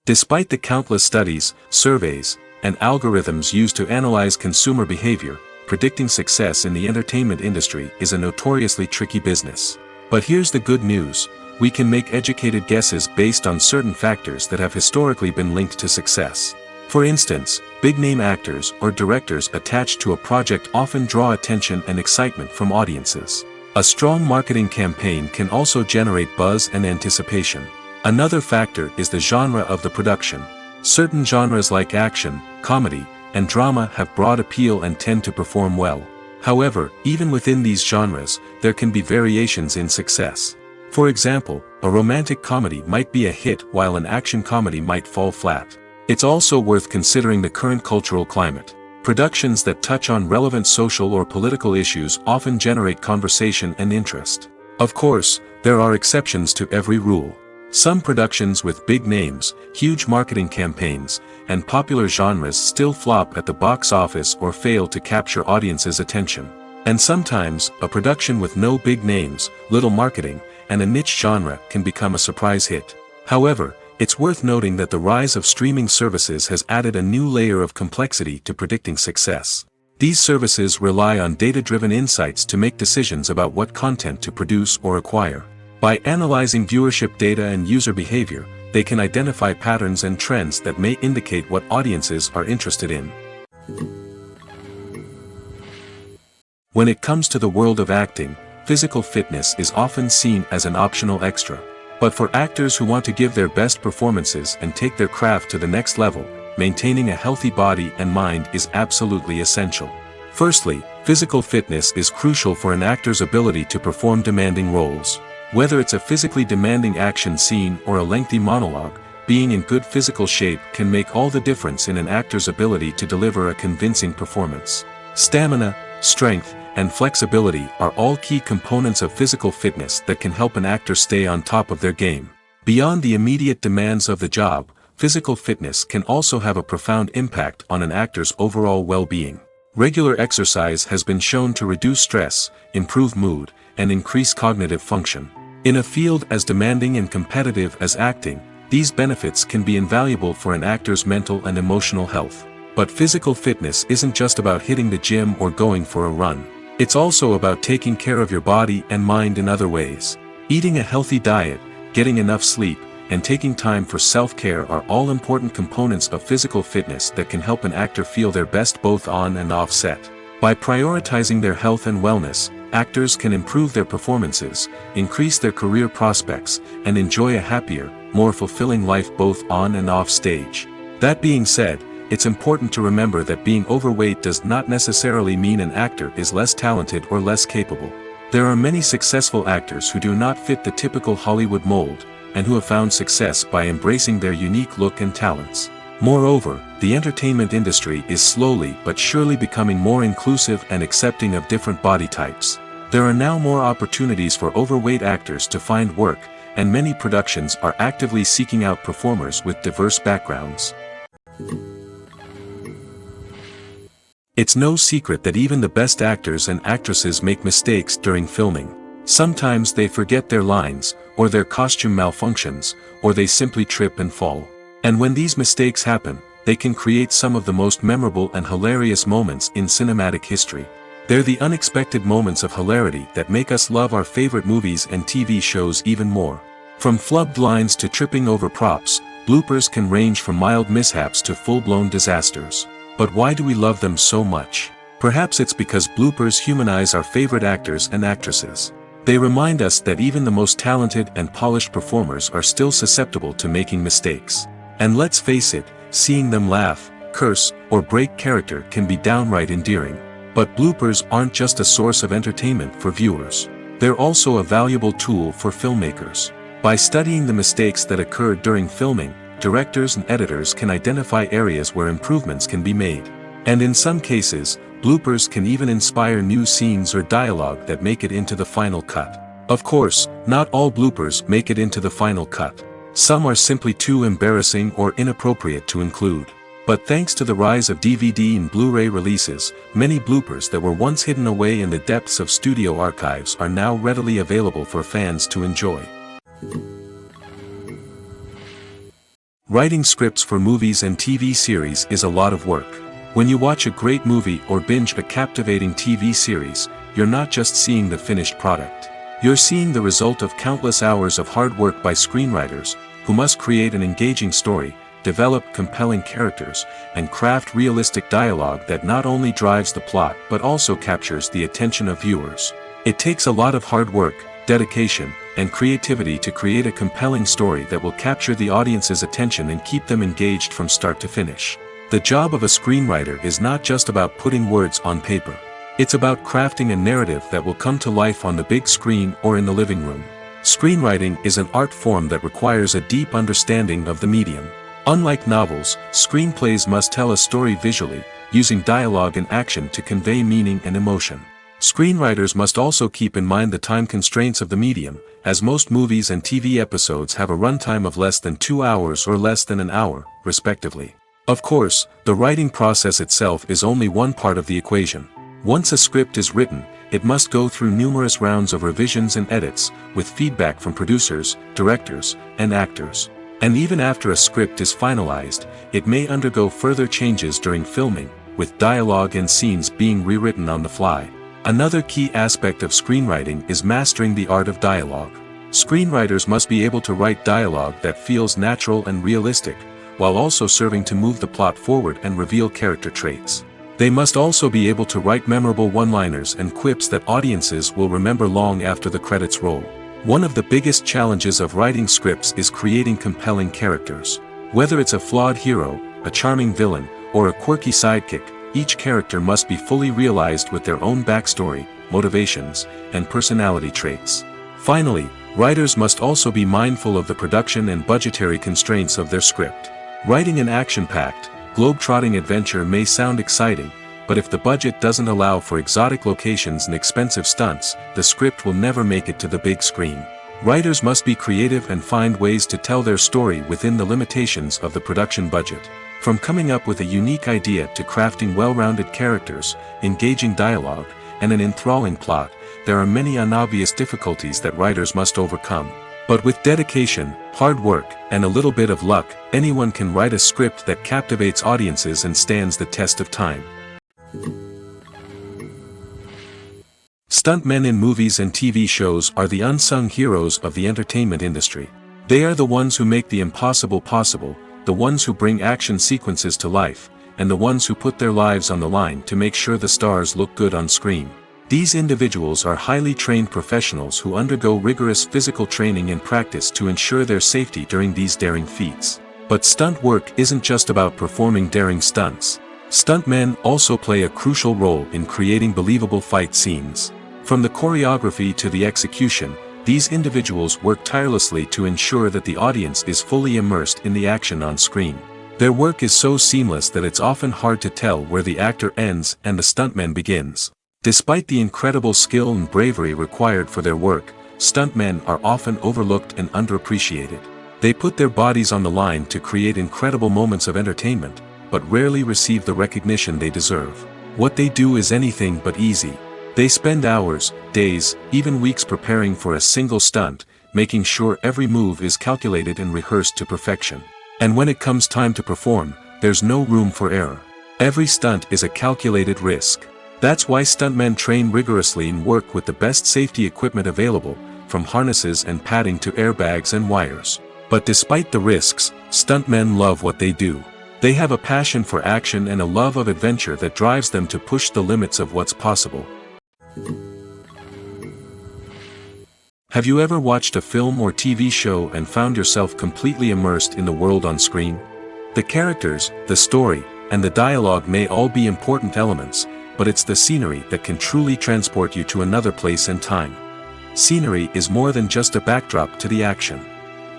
Despite the countless studies, surveys, and algorithms used to analyze consumer behavior, predicting success in the entertainment industry is a notoriously tricky business. But here's the good news: we can make educated guesses based on certain factors that have historically been linked to success. For instance, big-name actors or directors attached to a project often draw attention and excitement from audiences. A strong marketing campaign can also generate buzz and anticipation. Another factor is the genre of the production. Certain genres like action, comedy, and drama have broad appeal and tend to perform well. However, even within these genres, there can be variations in success. For example, a romantic comedy might be a hit while an action comedy might fall flat. It's also worth considering the current cultural climate. Productions that touch on relevant social or political issues often generate conversation and interest. Of course, there are exceptions to every rule. Some productions with big names, huge marketing campaigns, and popular genres still flop at the box office or fail to capture audiences' attention. And sometimes, a production with no big names, little marketing, and a niche genre can become a surprise hit. However, it's worth noting that the rise of streaming services has added a new layer of complexity to predicting success. These services rely on data-driven insights to make decisions about what content to produce or acquire. By analyzing viewership data and user behavior, they can identify patterns and trends that may indicate what audiences are interested in. When it comes to the world of acting, physical fitness is often seen as an optional extra. But for actors who want to give their best performances and take their craft to the next level, maintaining a healthy body and mind is absolutely essential. Firstly, physical fitness is crucial for an actor's ability to perform demanding roles. Whether it's a physically demanding action scene or a lengthy monologue, being in good physical shape can make all the difference in an actor's ability to deliver a convincing performance. Stamina, strength, and flexibility are all key components of physical fitness that can help an actor stay on top of their game. Beyond the immediate demands of the job, physical fitness can also have a profound impact on an actor's overall well-being. Regular exercise has been shown to reduce stress, improve mood, and increase cognitive function. In a field as demanding and competitive as acting, these benefits can be invaluable for an actor's mental and emotional health. But physical fitness isn't just about hitting the gym or going for a run. It's also about taking care of your body and mind in other ways. Eating a healthy diet, getting enough sleep, and taking time for self-care are all important components of physical fitness that can help an actor feel their best both on and off set. By prioritizing their health and wellness, actors can improve their performances, increase their career prospects, and enjoy a happier, more fulfilling life both on and off stage. That being said, it's important to remember that being overweight does not necessarily mean an actor is less talented or less capable. There are many successful actors who do not fit the typical Hollywood mold, and who have found success by embracing their unique look and talents. Moreover, the entertainment industry is slowly but surely becoming more inclusive and accepting of different body types. There are now more opportunities for overweight actors to find work, and many productions are actively seeking out performers with diverse backgrounds. It's no secret that even the best actors and actresses make mistakes during filming. Sometimes they forget their lines, or their costume malfunctions, or they simply trip and fall. And when these mistakes happen, they can create some of the most memorable and hilarious moments in cinematic history. They're the unexpected moments of hilarity that make us love our favorite movies and TV shows even more. From flubbed lines to tripping over props, bloopers can range from mild mishaps to full-blown disasters. But why do we love them so much? Perhaps it's because bloopers humanize our favorite actors and actresses. They remind us that even the most talented and polished performers are still susceptible to making mistakes. And let's face it, seeing them laugh, curse, or break character can be downright endearing. But bloopers aren't just a source of entertainment for viewers. They're also a valuable tool for filmmakers. By studying the mistakes that occurred during filming, directors and editors can identify areas where improvements can be made. And in some cases, bloopers can even inspire new scenes or dialogue that make it into the final cut. Of course, not all bloopers make it into the final cut. Some are simply too embarrassing or inappropriate to include. But thanks to the rise of DVD and Blu-ray releases, many bloopers that were once hidden away in the depths of studio archives are now readily available for fans to enjoy. Writing scripts for movies and TV series is a lot of work. When you watch a great movie or binge a captivating TV series, you're not just seeing the finished product. You're seeing the result of countless hours of hard work by screenwriters, who must create an engaging story, develop compelling characters, and craft realistic dialogue that not only drives the plot but also captures the attention of viewers. It takes a lot of hard work, dedication, and creativity to create a compelling story that will capture the audience's attention and keep them engaged from start to finish. The job of a screenwriter is not just about putting words on paper. It's about crafting a narrative that will come to life on the big screen or in the living room. Screenwriting is an art form that requires a deep understanding of the medium. Unlike novels, screenplays must tell a story visually, using dialogue and action to convey meaning and emotion. Screenwriters must also keep in mind the time constraints of the medium, as most movies and TV episodes have a runtime of less than 2 hours or less than an hour, respectively. Of course, the writing process itself is only one part of the equation. Once a script is written, it must go through numerous rounds of revisions and edits, with feedback from producers, directors, and actors. And even after a script is finalized, it may undergo further changes during filming, with dialogue and scenes being rewritten on the fly. Another key aspect of screenwriting is mastering the art of dialogue. Screenwriters must be able to write dialogue that feels natural and realistic, while also serving to move the plot forward and reveal character traits. They must also be able to write memorable one-liners and quips that audiences will remember long after the credits roll. One of the biggest challenges of writing scripts is creating compelling characters. Whether it's a flawed hero, a charming villain, or a quirky sidekick, each character must be fully realized with their own backstory, motivations, and personality traits. Finally, writers must also be mindful of the production and budgetary constraints of their script. Writing an action-packed, globe-trotting adventure may sound exciting, but if the budget doesn't allow for exotic locations and expensive stunts, the script will never make it to the big screen. Writers must be creative and find ways to tell their story within the limitations of the production budget. From coming up with a unique idea to crafting well-rounded characters, engaging dialogue, and an enthralling plot, there are many unobvious difficulties that writers must overcome. But with dedication, hard work, and a little bit of luck, anyone can write a script that captivates audiences and stands the test of time. Stuntmen in movies and TV shows are the unsung heroes of the entertainment industry. They are the ones who make the impossible possible, the ones who bring action sequences to life, and the ones who put their lives on the line to make sure the stars look good on screen. These individuals are highly trained professionals who undergo rigorous physical training and practice to ensure their safety during these daring feats. But stunt work isn't just about performing daring stunts. Stuntmen also play a crucial role in creating believable fight scenes. From the choreography to the execution, these individuals work tirelessly to ensure that the audience is fully immersed in the action on screen. Their work is so seamless that it's often hard to tell where the actor ends and the stuntman begins. Despite the incredible skill and bravery required for their work, stuntmen are often overlooked and underappreciated. They put their bodies on the line to create incredible moments of entertainment, but rarely receive the recognition they deserve. What they do is anything but easy. They spend hours, days, even weeks preparing for a single stunt, making sure every move is calculated and rehearsed to perfection. And when it comes time to perform, there's no room for error. Every stunt is a calculated risk. That's why stuntmen train rigorously and work with the best safety equipment available, from harnesses and padding to airbags and wires. But despite the risks, stuntmen love what they do. They have a passion for action and a love of adventure that drives them to push the limits of what's possible. Have you ever watched a film or TV show and found yourself completely immersed in the world on screen? The characters, the story, and the dialogue may all be important elements, but it's the scenery that can truly transport you to another place and time. Scenery is more than just a backdrop to the action.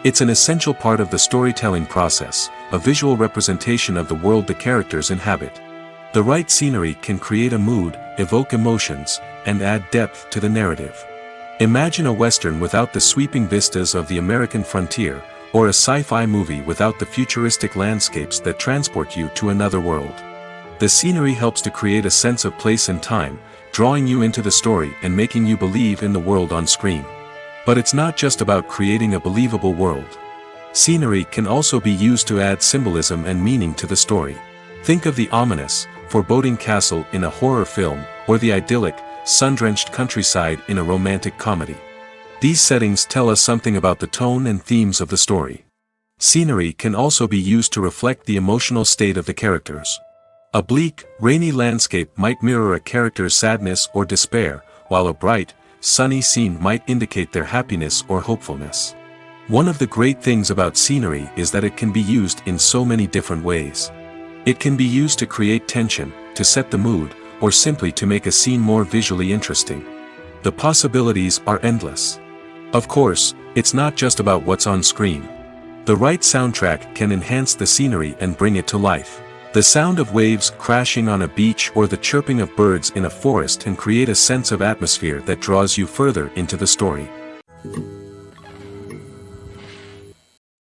It's an essential part of the storytelling process, a visual representation of the world the characters inhabit. The right scenery can create a mood, evoke emotions, and add depth to the narrative. Imagine a Western without the sweeping vistas of the American frontier, or a sci-fi movie without the futuristic landscapes that transport you to another world. The scenery helps to create a sense of place and time, drawing you into the story and making you believe in the world on screen. But it's not just about creating a believable world. Scenery can also be used to add symbolism and meaning to the story. Think of the ominous, foreboding castle in a horror film, or the idyllic, sun-drenched countryside in a romantic comedy. These settings tell us something about the tone and themes of the story. Scenery can also be used to reflect the emotional state of the characters. A bleak, rainy landscape might mirror a character's sadness or despair, while a bright, sunny scene might indicate their happiness or hopefulness. One of the great things about scenery is that it can be used in so many different ways. It can be used to create tension, to set the mood, or simply to make a scene more visually interesting. The possibilities are endless. Of course, it's not just about what's on screen. The right soundtrack can enhance the scenery and bring it to life. The sound of waves crashing on a beach or the chirping of birds in a forest can create a sense of atmosphere that draws you further into the story.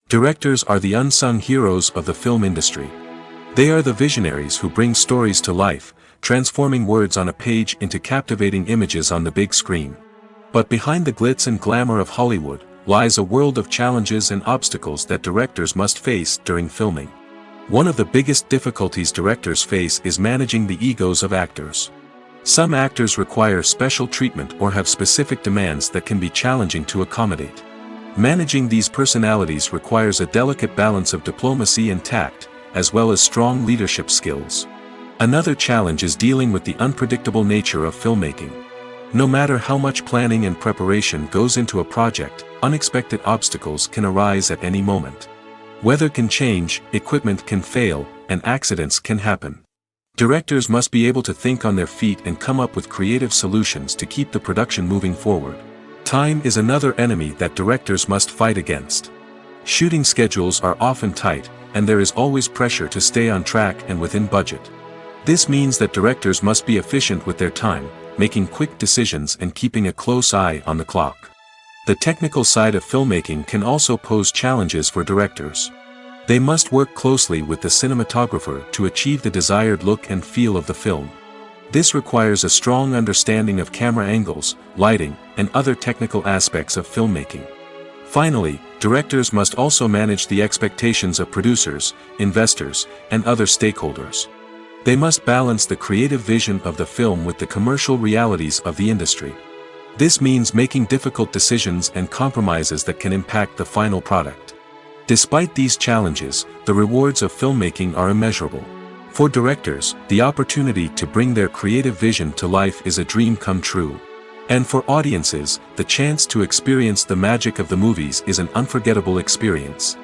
Directors are the unsung heroes of the film industry. They are the visionaries who bring stories to life, transforming words on a page into captivating images on the big screen. But behind the glitz and glamour of Hollywood, lies a world of challenges and obstacles that directors must face during filming. One of the biggest difficulties directors face is managing the egos of actors. Some actors require special treatment or have specific demands that can be challenging to accommodate. Managing these personalities requires a delicate balance of diplomacy and tact, as well as strong leadership skills. Another challenge is dealing with the unpredictable nature of filmmaking. No matter how much planning and preparation goes into a project, unexpected obstacles can arise at any moment. Weather can change, equipment can fail, and accidents can happen. Directors must be able to think on their feet and come up with creative solutions to keep the production moving forward. Time is another enemy that directors must fight against. Shooting schedules are often tight, and there is always pressure to stay on track and within budget. This means that directors must be efficient with their time, making quick decisions and keeping a close eye on the clock. The technical side of filmmaking can also pose challenges for directors. They must work closely with the cinematographer to achieve the desired look and feel of the film. This requires a strong understanding of camera angles, lighting, and other technical aspects of filmmaking. Finally, directors must also manage the expectations of producers, investors, and other stakeholders. They must balance the creative vision of the film with the commercial realities of the industry. This means making difficult decisions and compromises that can impact the final product. Despite these challenges, the rewards of filmmaking are immeasurable. For directors, the opportunity to bring their creative vision to life is a dream come true. And for audiences, the chance to experience the magic of the movies is an unforgettable experience.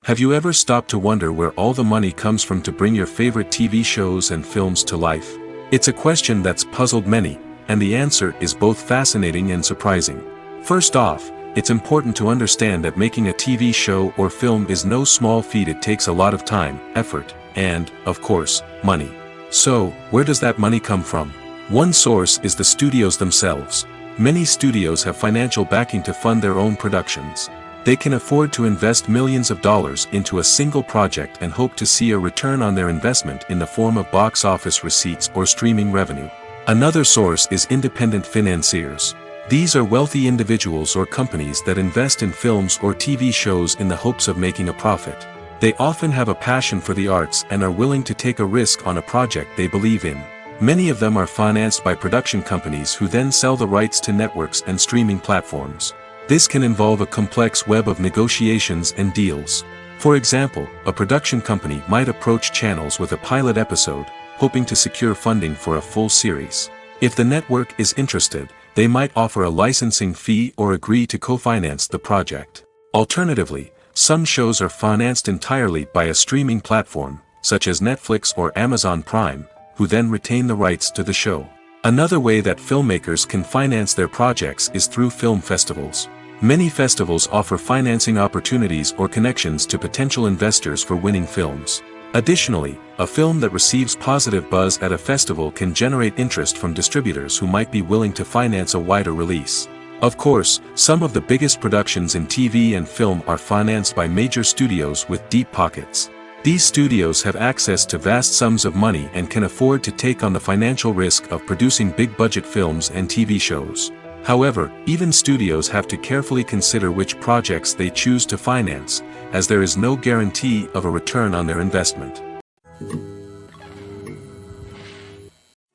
Have you ever stopped to wonder where all the money comes from to bring your favorite TV shows and films to life? It's a question that's puzzled many, and the answer is both fascinating and surprising. First off, it's important to understand that making a TV show or film is no small feat. It takes a lot of time, effort, and, of course, money. So, where does that money come from? One source is the studios themselves. Many studios have financial backing to fund their own productions. They can afford to invest millions of dollars into a single project and hope to see a return on their investment in the form of box office receipts or streaming revenue. Another source is independent financiers. These are wealthy individuals or companies that invest in films or TV shows in the hopes of making a profit. They often have a passion for the arts and are willing to take a risk on a project they believe in. Many of them are financed by production companies who then sell the rights to networks and streaming platforms. This can involve a complex web of negotiations and deals. For example, a production company might approach channels with a pilot episode, hoping to secure funding for a full series. If the network is interested, they might offer a licensing fee or agree to co-finance the project. Alternatively, some shows are financed entirely by a streaming platform, such as Netflix or Amazon Prime, who then retain the rights to the show. Another way that filmmakers can finance their projects is through film festivals. Many festivals offer financing opportunities or connections to potential investors for winning films. Additionally, a film that receives positive buzz at a festival can generate interest from distributors who might be willing to finance a wider release. Of course, some of the biggest productions in TV and film are financed by major studios with deep pockets. These studios have access to vast sums of money and can afford to take on the financial risk of producing big-budget films and TV shows. However, even studios have to carefully consider which projects they choose to finance, as there is no guarantee of a return on their investment.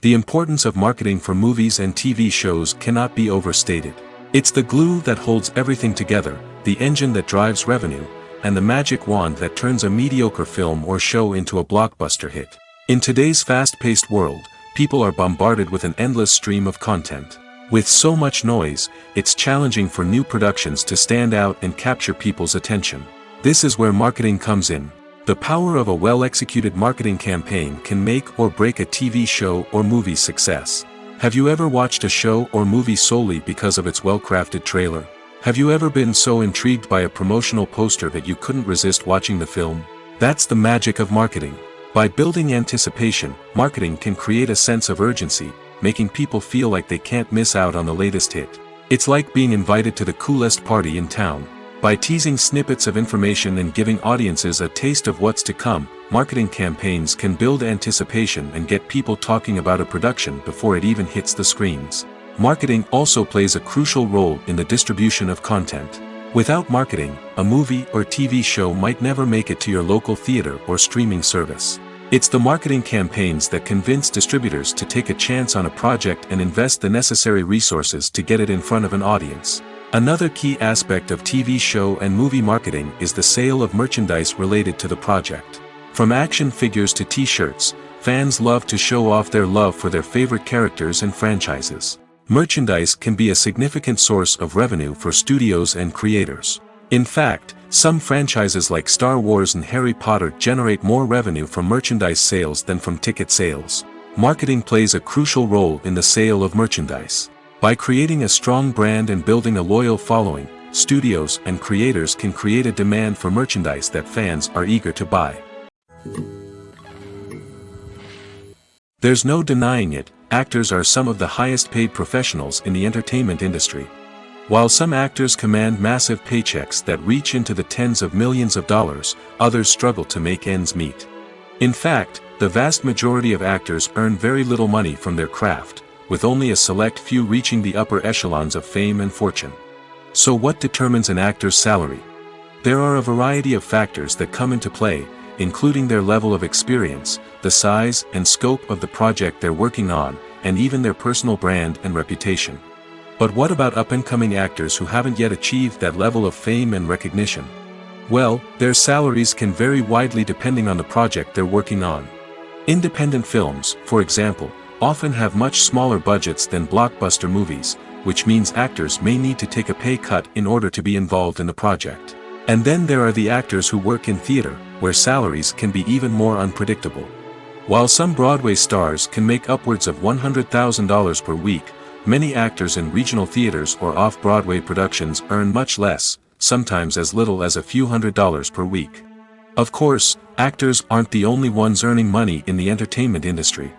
The importance of marketing for movies and TV shows cannot be overstated. It's the glue that holds everything together, the engine that drives revenue, and the magic wand that turns a mediocre film or show into a blockbuster hit. In today's fast-paced world, people are bombarded with an endless stream of content. With so much noise, it's challenging for new productions to stand out and capture people's attention. This is where marketing comes in. The power of a well-executed marketing campaign can make or break a TV show or movie's success. Have you ever watched a show or movie solely because of its well-crafted trailer? Have you ever been so intrigued by a promotional poster that you couldn't resist watching the film? That's the magic of marketing. By building anticipation, marketing can create a sense of urgency, making people feel like they can't miss out on the latest hit. It's like being invited to the coolest party in town. By teasing snippets of information and giving audiences a taste of what's to come, marketing campaigns can build anticipation and get people talking about a production before it even hits the screens. Marketing also plays a crucial role in the distribution of content. Without marketing, a movie or TV show might never make it to your local theater or streaming service. It's the marketing campaigns that convince distributors to take a chance on a project and invest the necessary resources to get it in front of an audience. Another key aspect of TV show and movie marketing is the sale of merchandise related to the project. From action figures to t-shirts, fans love to show off their love for their favorite characters and franchises. Merchandise can be a significant source of revenue for studios and creators. In fact, some franchises like Star Wars and Harry Potter generate more revenue from merchandise sales than from ticket sales. Marketing plays a crucial role in the sale of merchandise. By creating a strong brand and building a loyal following, studios and creators can create a demand for merchandise that fans are eager to buy. There's no denying it, actors are some of the highest paid professionals in the entertainment industry. While some actors command massive paychecks that reach into the tens of millions of dollars, others struggle to make ends meet. In fact, the vast majority of actors earn very little money from their craft, with only a select few reaching the upper echelons of fame and fortune. So what determines an actor's salary? There are a variety of factors that come into play, including their level of experience, the size and scope of the project they're working on, and even their personal brand and reputation. But what about up-and-coming actors who haven't yet achieved that level of fame and recognition? Well, their salaries can vary widely depending on the project they're working on. Independent films, for example, often have much smaller budgets than blockbuster movies, which means actors may need to take a pay cut in order to be involved in the project. And then there are the actors who work in theater, where salaries can be even more unpredictable. While some Broadway stars can make upwards of $100,000 per week, many actors in regional theaters or off-Broadway productions earn much less, sometimes as little as a few $100s per week. Of course, actors aren't the only ones earning money in the entertainment industry.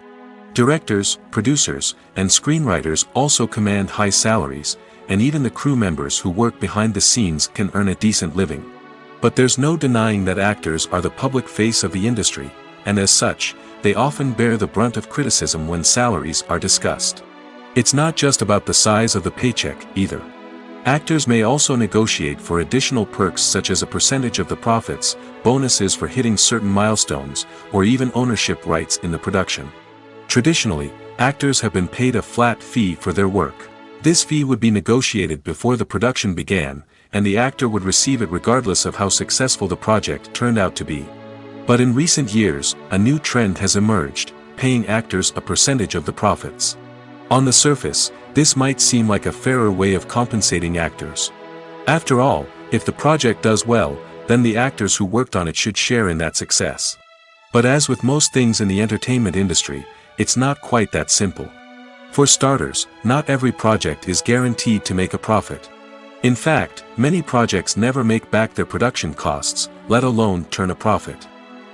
Directors, producers, and screenwriters also command high salaries, and even the crew members who work behind the scenes can earn a decent living. But there's no denying that actors are the public face of the industry, and as such, they often bear the brunt of criticism when salaries are discussed. It's not just about the size of the paycheck, either. Actors may also negotiate for additional perks such as a percentage of the profits, bonuses for hitting certain milestones, or even ownership rights in the production. Traditionally, actors have been paid a flat fee for their work. This fee would be negotiated before the production began, and the actor would receive it regardless of how successful the project turned out to be. But in recent years, a new trend has emerged, paying actors a percentage of the profits. On the surface, this might seem like a fairer way of compensating actors. After all, if the project does well, then the actors who worked on it should share in that success. But as with most things in the entertainment industry, it's not quite that simple. For starters, not every project is guaranteed to make a profit. In fact, many projects never make back their production costs, let alone turn a profit.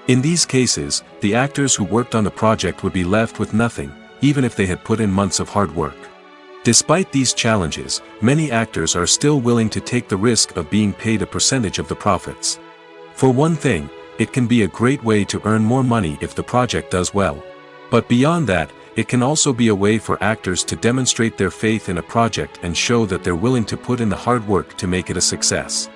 In these cases, the actors who worked on the project would be left with nothing, even if they had put in months of hard work. Despite these challenges, many actors are still willing to take the risk of being paid a percentage of the profits. For one thing, it can be a great way to earn more money if the project does well. But beyond that, it can also be a way for actors to demonstrate their faith in a project and show that they're willing to put in the hard work to make it a success.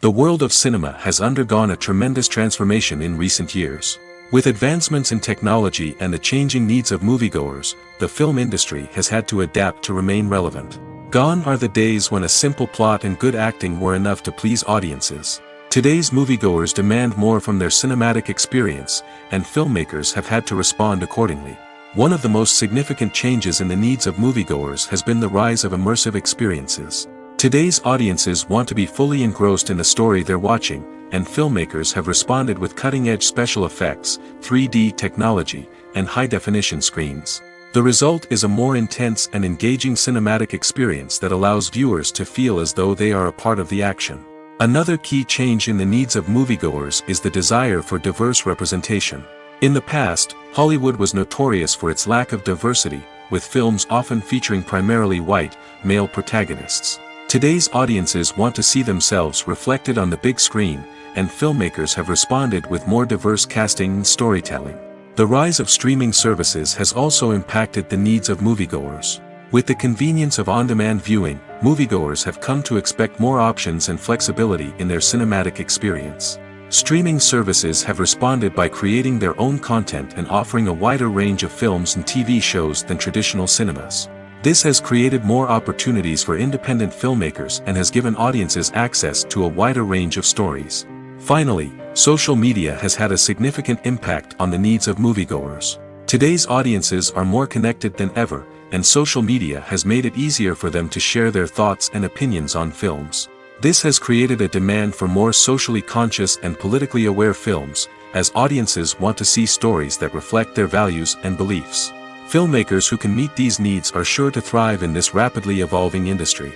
The world of cinema has undergone a tremendous transformation in recent years. With advancements in technology and the changing needs of moviegoers, the film industry has had to adapt to remain relevant. Gone are the days when a simple plot and good acting were enough to please audiences. Today's moviegoers demand more from their cinematic experience, and filmmakers have had to respond accordingly. One of the most significant changes in the needs of moviegoers has been the rise of immersive experiences. Today's audiences want to be fully engrossed in the story they're watching, and filmmakers have responded with cutting-edge special effects, 3D technology, and high-definition screens. The result is a more intense and engaging cinematic experience that allows viewers to feel as though they are a part of the action. Another key change in the needs of moviegoers is the desire for diverse representation. In the past, Hollywood was notorious for its lack of diversity, with films often featuring primarily white, male protagonists. Today's audiences want to see themselves reflected on the big screen, and filmmakers have responded with more diverse casting and storytelling. The rise of streaming services has also impacted the needs of moviegoers. With the convenience of on-demand viewing, moviegoers have come to expect more options and flexibility in their cinematic experience. Streaming services have responded by creating their own content and offering a wider range of films and TV shows than traditional cinemas. This has created more opportunities for independent filmmakers and has given audiences access to a wider range of stories. Finally, social media has had a significant impact on the needs of moviegoers. Today's audiences are more connected than ever, and social media has made it easier for them to share their thoughts and opinions on films. This has created a demand for more socially conscious and politically aware films, as audiences want to see stories that reflect their values and beliefs. Filmmakers who can meet these needs are sure to thrive in this rapidly evolving industry.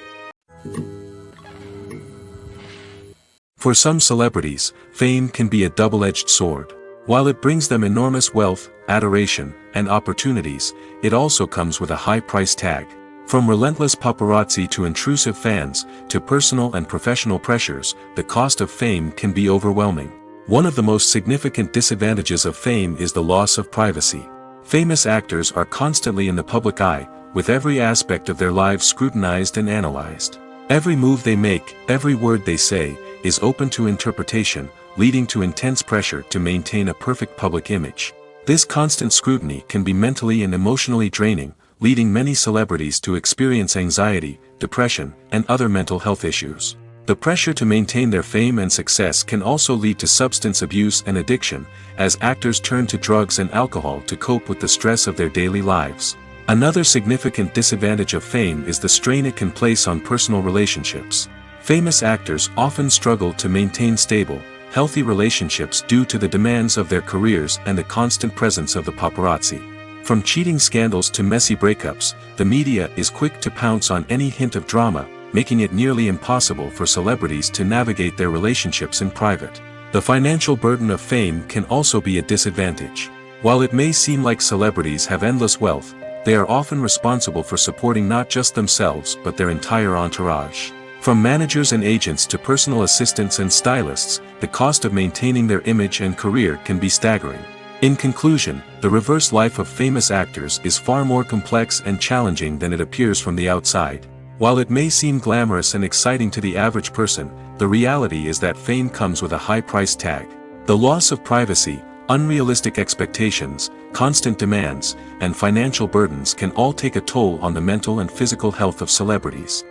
For some celebrities, fame can be a double-edged sword. While it brings them enormous wealth, adoration, and opportunities, it also comes with a high price tag. From relentless paparazzi to intrusive fans, to personal and professional pressures, the cost of fame can be overwhelming. One of the most significant disadvantages of fame is the loss of privacy. Famous actors are constantly in the public eye, with every aspect of their lives scrutinized and analyzed. Every move they make, every word they say, is open to interpretation, leading to intense pressure to maintain a perfect public image. This constant scrutiny can be mentally and emotionally draining, leading many celebrities to experience anxiety, depression, and other mental health issues. The pressure to maintain their fame and success can also lead to substance abuse and addiction, as actors turn to drugs and alcohol to cope with the stress of their daily lives. Another significant disadvantage of fame is the strain it can place on personal relationships. Famous actors often struggle to maintain stable, healthy relationships due to the demands of their careers and the constant presence of the paparazzi. From cheating scandals to messy breakups, the media is quick to pounce on any hint of drama, making it nearly impossible for celebrities to navigate their relationships in private. The financial burden of fame can also be a disadvantage. While it may seem like celebrities have endless wealth, they are often responsible for supporting not just themselves but their entire entourage. From managers and agents to personal assistants and stylists, the cost of maintaining their image and career can be staggering. In conclusion, the reverse life of famous actors is far more complex and challenging than it appears from the outside. While it may seem glamorous and exciting to the average person, the reality is that fame comes with a high price tag. The loss of privacy, unrealistic expectations, constant demands, and financial burdens can all take a toll on the mental and physical health of celebrities.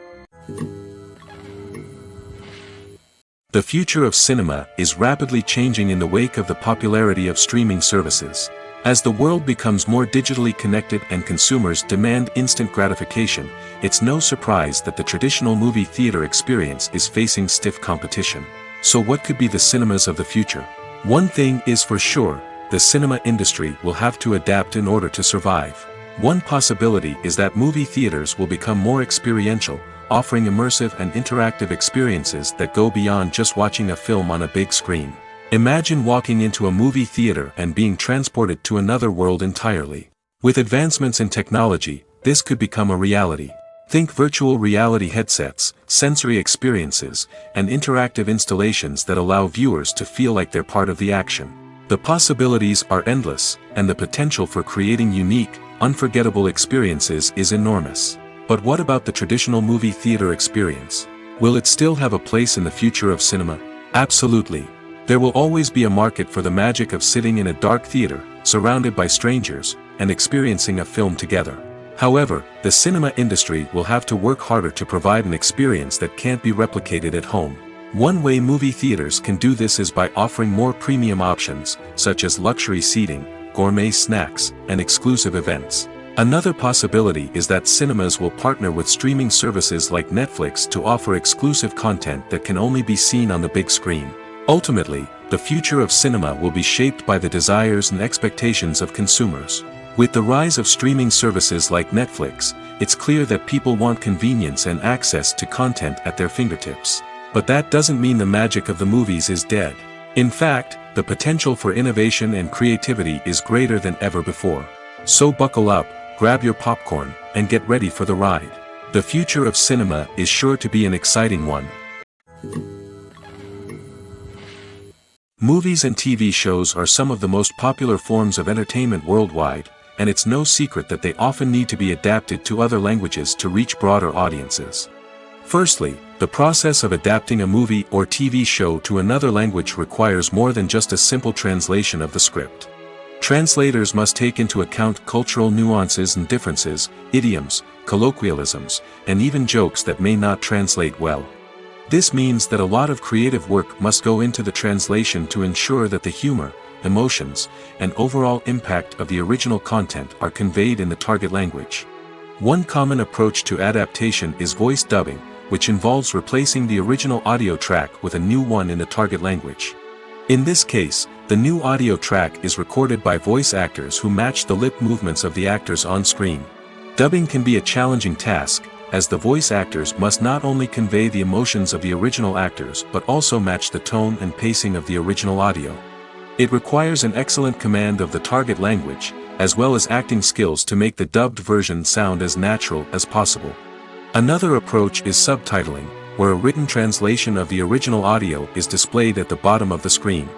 The future of cinema is rapidly changing in the wake of the popularity of streaming services. As the world becomes more digitally connected and consumers demand instant gratification, it's no surprise that the traditional movie theater experience is facing stiff competition. So what could be the cinemas of the future? One thing is for sure, the cinema industry will have to adapt in order to survive. One possibility is that movie theaters will become more experiential, offering immersive and interactive experiences that go beyond just watching a film on a big screen. Imagine walking into a movie theater and being transported to another world entirely. With advancements in technology, this could become a reality. Think virtual reality headsets, sensory experiences, and interactive installations that allow viewers to feel like they're part of the action. The possibilities are endless, and the potential for creating unique, unforgettable experiences is enormous. But what about the traditional movie theater experience? Will it still have a place in the future of cinema? Absolutely. There will always be a market for the magic of sitting in a dark theater, surrounded by strangers, and experiencing a film together. However, the cinema industry will have to work harder to provide an experience that can't be replicated at home. One way movie theaters can do this is by offering more premium options, such as luxury seating, gourmet snacks, and exclusive events. Another possibility is that cinemas will partner with streaming services like Netflix to offer exclusive content that can only be seen on the big screen. Ultimately, the future of cinema will be shaped by the desires and expectations of consumers. With the rise of streaming services like Netflix, it's clear that people want convenience and access to content at their fingertips. But that doesn't mean the magic of the movies is dead. In fact, the potential for innovation and creativity is greater than ever before. So buckle up, grab your popcorn, and get ready for the ride. The future of cinema is sure to be an exciting one. Movies and TV shows are some of the most popular forms of entertainment worldwide, and it's no secret that they often need to be adapted to other languages to reach broader audiences. Firstly, the process of adapting a movie or TV show to another language requires more than just a simple translation of the script. Translators must take into account cultural nuances and differences, idioms, colloquialisms, and even jokes that may not translate well. This means that a lot of creative work must go into the translation to ensure that the humor, emotions, and overall impact of the original content are conveyed in the target language. One common approach to adaptation is voice dubbing, which involves replacing the original audio track with a new one in the target language. In this case, the new audio track is recorded by voice actors who match the lip movements of the actors on screen. Dubbing can be a challenging task, as the voice actors must not only convey the emotions of the original actors but also match the tone and pacing of the original audio. It requires an excellent command of the target language, as well as acting skills to make the dubbed version sound as natural as possible. Another approach is subtitling, where a written translation of the original audio is displayed at the bottom of the screen.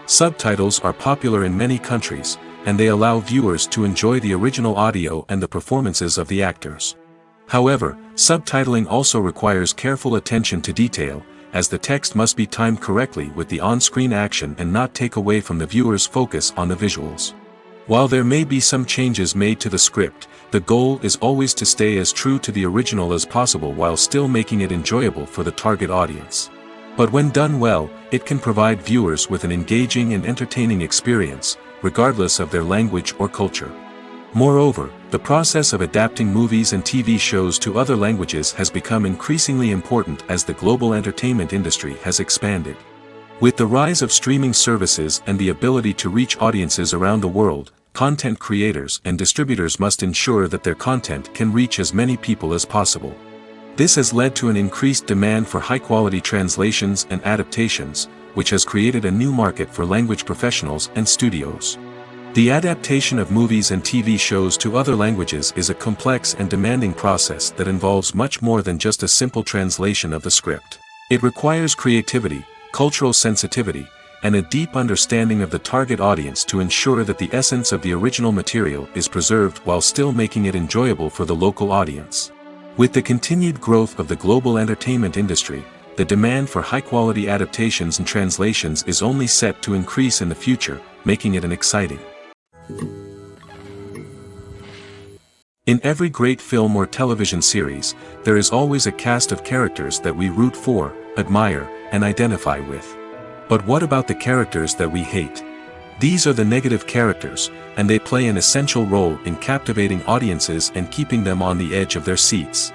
Subtitles are popular in many countries, and they allow viewers to enjoy the original audio and the performances of the actors. However, subtitling also requires careful attention to detail, as the text must be timed correctly with the on-screen action and not take away from the viewer's focus on the visuals. While there may be some changes made to the script, the goal is always to stay as true to the original as possible while still making it enjoyable for the target audience. But when done well, it can provide viewers with an engaging and entertaining experience, regardless of their language or culture. Moreover, the process of adapting movies and TV shows to other languages has become increasingly important as the global entertainment industry has expanded. With the rise of streaming services and the ability to reach audiences around the world, content creators and distributors must ensure that their content can reach as many people as possible. This has led to an increased demand for high-quality translations and adaptations, which has created a new market for language professionals and studios. The adaptation of movies and TV shows to other languages is a complex and demanding process that involves much more than just a simple translation of the script. It requires creativity, cultural sensitivity, and a deep understanding of the target audience to ensure that the essence of the original material is preserved while still making it enjoyable for the local audience. With the continued growth of the global entertainment industry, the demand for high-quality adaptations and translations is only set to increase in the future, making it an exciting In every great film or television series, there is always a cast of characters that we root for, admire, and identify with. But what about the characters that we hate? These are the negative characters, and they play an essential role in captivating audiences and keeping them on the edge of their seats.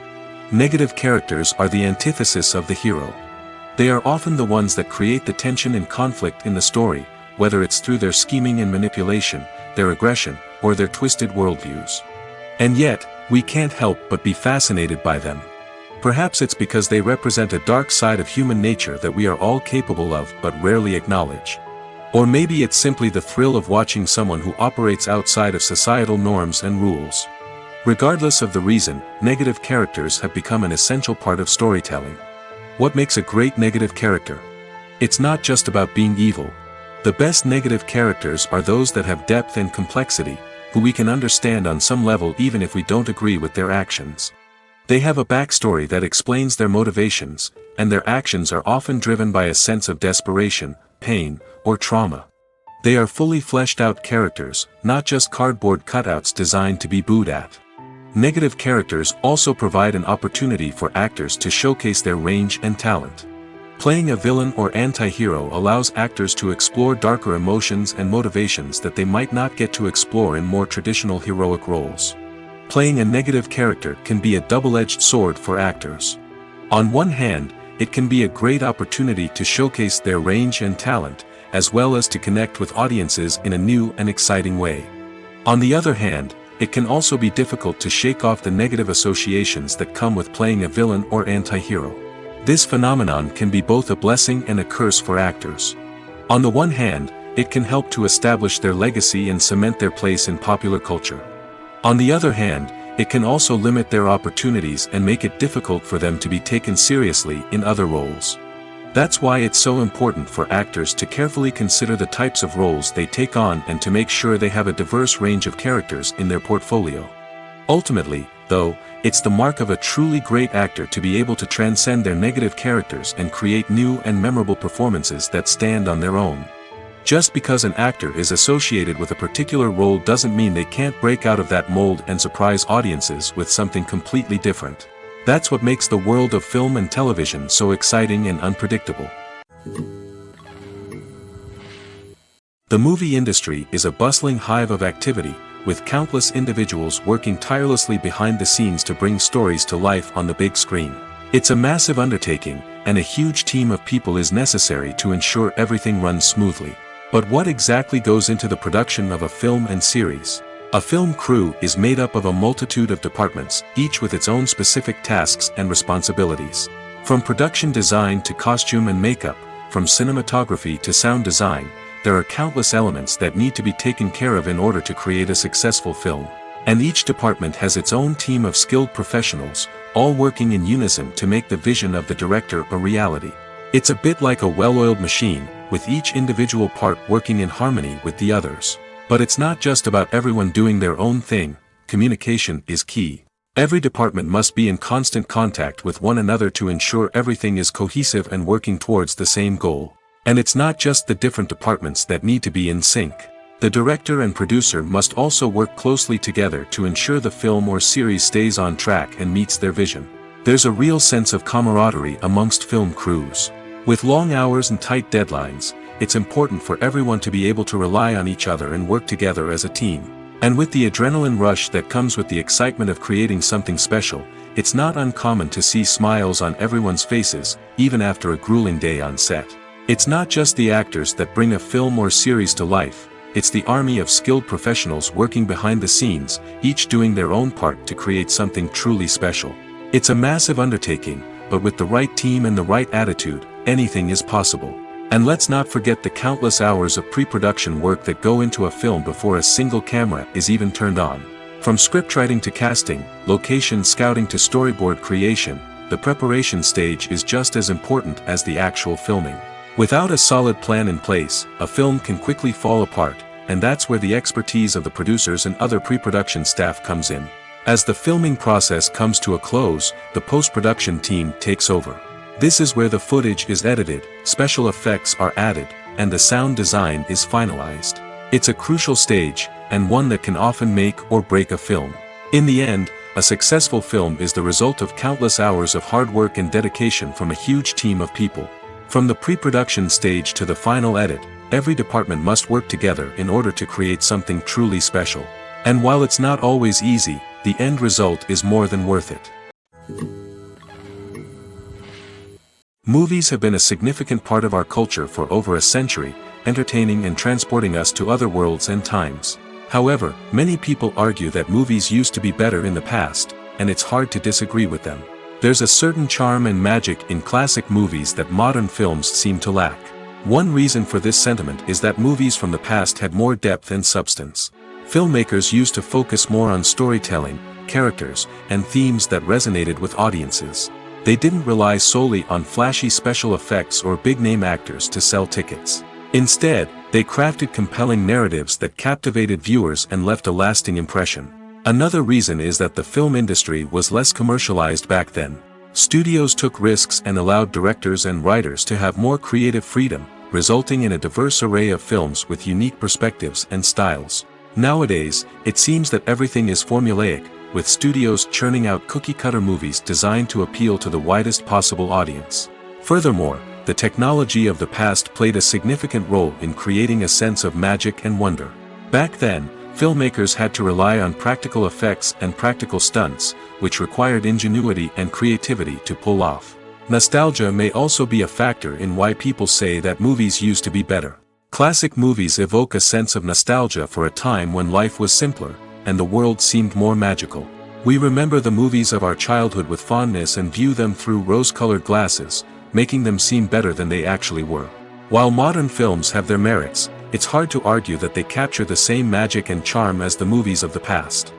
Negative characters are the antithesis of the hero. They are often the ones that create the tension and conflict in the story, whether it's through their scheming and manipulation, their aggression, or their twisted worldviews. And yet, we can't help but be fascinated by them. Perhaps it's because they represent a dark side of human nature that we are all capable of but rarely acknowledge. Or maybe it's simply the thrill of watching someone who operates outside of societal norms and rules. Regardless of the reason, negative characters have become an essential part of storytelling. What makes a great negative character? It's not just about being evil. The best negative characters are those that have depth and complexity, who we can understand on some level even if we don't agree with their actions. They have a backstory that explains their motivations, and their actions are often driven by a sense of desperation, pain, or trauma. They are fully fleshed out characters, not just cardboard cutouts designed to be booed at. Negative characters also provide an opportunity for actors to showcase their range and talent. Playing a villain or anti-hero allows actors to explore darker emotions and motivations that they might not get to explore in more traditional heroic roles. Playing a negative character can be a double-edged sword for actors. On one hand, it can be a great opportunity to showcase their range and talent, as well as to connect with audiences in a new and exciting way. On the other hand, it can also be difficult to shake off the negative associations that come with playing a villain or anti-hero. This phenomenon can be both a blessing and a curse for actors. On the one hand, it can help to establish their legacy and cement their place in popular culture. On the other hand, it can also limit their opportunities and make it difficult for them to be taken seriously in other roles. That's why it's so important for actors to carefully consider the types of roles they take on and to make sure they have a diverse range of characters in their portfolio. Ultimately, though, it's the mark of a truly great actor to be able to transcend their negative characters and create new and memorable performances that stand on their own. Just because an actor is associated with a particular role doesn't mean they can't break out of that mold and surprise audiences with something completely different. That's what makes the world of film and television so exciting and unpredictable. The movie industry is a bustling hive of activity, with countless individuals working tirelessly behind the scenes to bring stories to life on the big screen. It's a massive undertaking, and a huge team of people is necessary to ensure everything runs smoothly. But what exactly goes into the production of a film and series? A film crew is made up of a multitude of departments, each with its own specific tasks and responsibilities. From production design to costume and makeup, from cinematography to sound design, there are countless elements that need to be taken care of in order to create a successful film. And each department has its own team of skilled professionals, all working in unison to make the vision of the director a reality. It's a bit like a well-oiled machine, with each individual part working in harmony with the others. But it's not just about everyone doing their own thing. Communication is key. Every department must be in constant contact with one another to ensure everything is cohesive and working towards the same goal. And it's not just the different departments that need to be in sync. The director and producer must also work closely together to ensure the film or series stays on track and meets their vision. There's a real sense of camaraderie amongst film crews. With long hours and tight deadlines, it's important for everyone to be able to rely on each other and work together as a team. And with the adrenaline rush that comes with the excitement of creating something special, it's not uncommon to see smiles on everyone's faces, even after a grueling day on set. It's not just the actors that bring a film or series to life, it's the army of skilled professionals working behind the scenes, each doing their own part to create something truly special. It's a massive undertaking, but with the right team and the right attitude, anything is possible. And let's not forget the countless hours of pre-production work that go into a film before a single camera is even turned on. From scriptwriting to casting, location scouting to storyboard creation, the preparation stage is just as important as the actual filming. Without a solid plan in place, a film can quickly fall apart, and that's where the expertise of the producers and other pre-production staff comes in. As the filming process comes to a close, the post-production team takes over. This is where the footage is edited, special effects are added, and the sound design is finalized. It's a crucial stage, and one that can often make or break a film. In the end, a successful film is the result of countless hours of hard work and dedication from a huge team of people. From the pre-production stage to the final edit, every department must work together in order to create something truly special. And while it's not always easy, the end result is more than worth it. Movies have been a significant part of our culture for over a century, entertaining and transporting us to other worlds and times. However, many people argue that movies used to be better in the past, and it's hard to disagree with them. There's a certain charm and magic in classic movies that modern films seem to lack. One reason for this sentiment is that movies from the past had more depth and substance. Filmmakers used to focus more on storytelling, characters, and themes that resonated with audiences. They didn't rely solely on flashy special effects or big-name actors to sell tickets. Instead, they crafted compelling narratives that captivated viewers and left a lasting impression. Another reason is that the film industry was less commercialized back then. Studios took risks and allowed directors and writers to have more creative freedom, resulting in a diverse array of films with unique perspectives and styles. Nowadays, it seems that everything is formulaic, with studios churning out cookie-cutter movies designed to appeal to the widest possible audience. Furthermore, the technology of the past played a significant role in creating a sense of magic and wonder. Back then, filmmakers had to rely on practical effects and practical stunts, which required ingenuity and creativity to pull off. Nostalgia may also be a factor in why people say that movies used to be better. Classic movies evoke a sense of nostalgia for a time when life was simpler, and the world seemed more magical. We remember the movies of our childhood with fondness and view them through rose-colored glasses, making them seem better than they actually were. While modern films have their merits, it's hard to argue that they capture the same magic and charm as the movies of the past.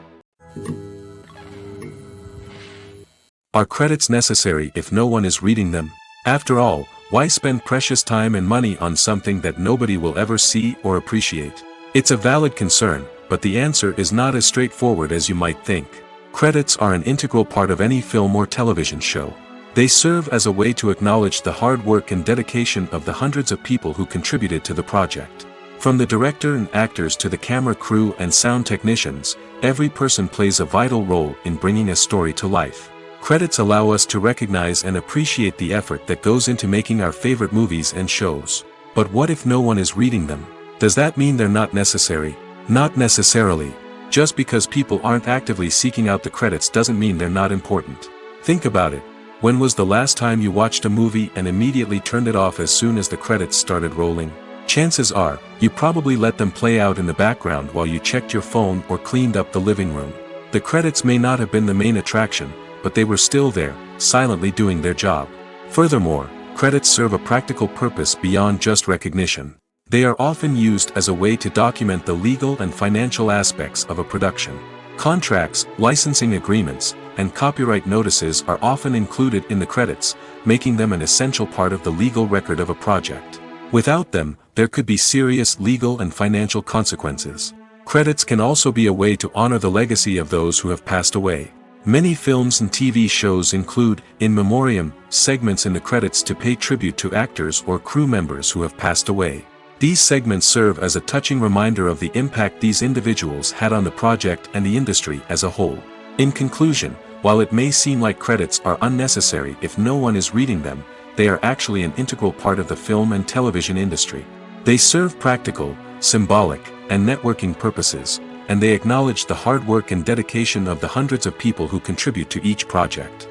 Are credits necessary if no one is reading them? After all, why spend precious time and money on something that nobody will ever see or appreciate? It's a valid concern, but the answer is not as straightforward as you might think. Credits are an integral part of any film or television show. They serve as a way to acknowledge the hard work and dedication of the hundreds of people who contributed to the project. From the director and actors to the camera crew and sound technicians, every person plays a vital role in bringing a story to life. Credits allow us to recognize and appreciate the effort that goes into making our favorite movies and shows. But what if no one is reading them? Does that mean they're not necessary? Not necessarily. Just because people aren't actively seeking out the credits doesn't mean they're not important. Think about it. When was the last time you watched a movie and immediately turned it off as soon as the credits started rolling? Chances are, you probably let them play out in the background while you checked your phone or cleaned up the living room. The credits may not have been the main attraction, but they were still there, silently doing their job. Furthermore, credits serve a practical purpose beyond just recognition. They are often used as a way to document the legal and financial aspects of a production. Contracts, licensing agreements, and copyright notices are often included in the credits, making them an essential part of the legal record of a project. Without them, there could be serious legal and financial consequences. Credits can also be a way to honor the legacy of those who have passed away. Many films and TV shows include, in memoriam, segments in the credits to pay tribute to actors or crew members who have passed away. These segments serve as a touching reminder of the impact these individuals had on the project and the industry as a whole. In conclusion, while it may seem like credits are unnecessary if no one is reading them, they are actually an integral part of the film and television industry. They serve practical, symbolic, and networking purposes, and they acknowledge the hard work and dedication of the hundreds of people who contribute to each project.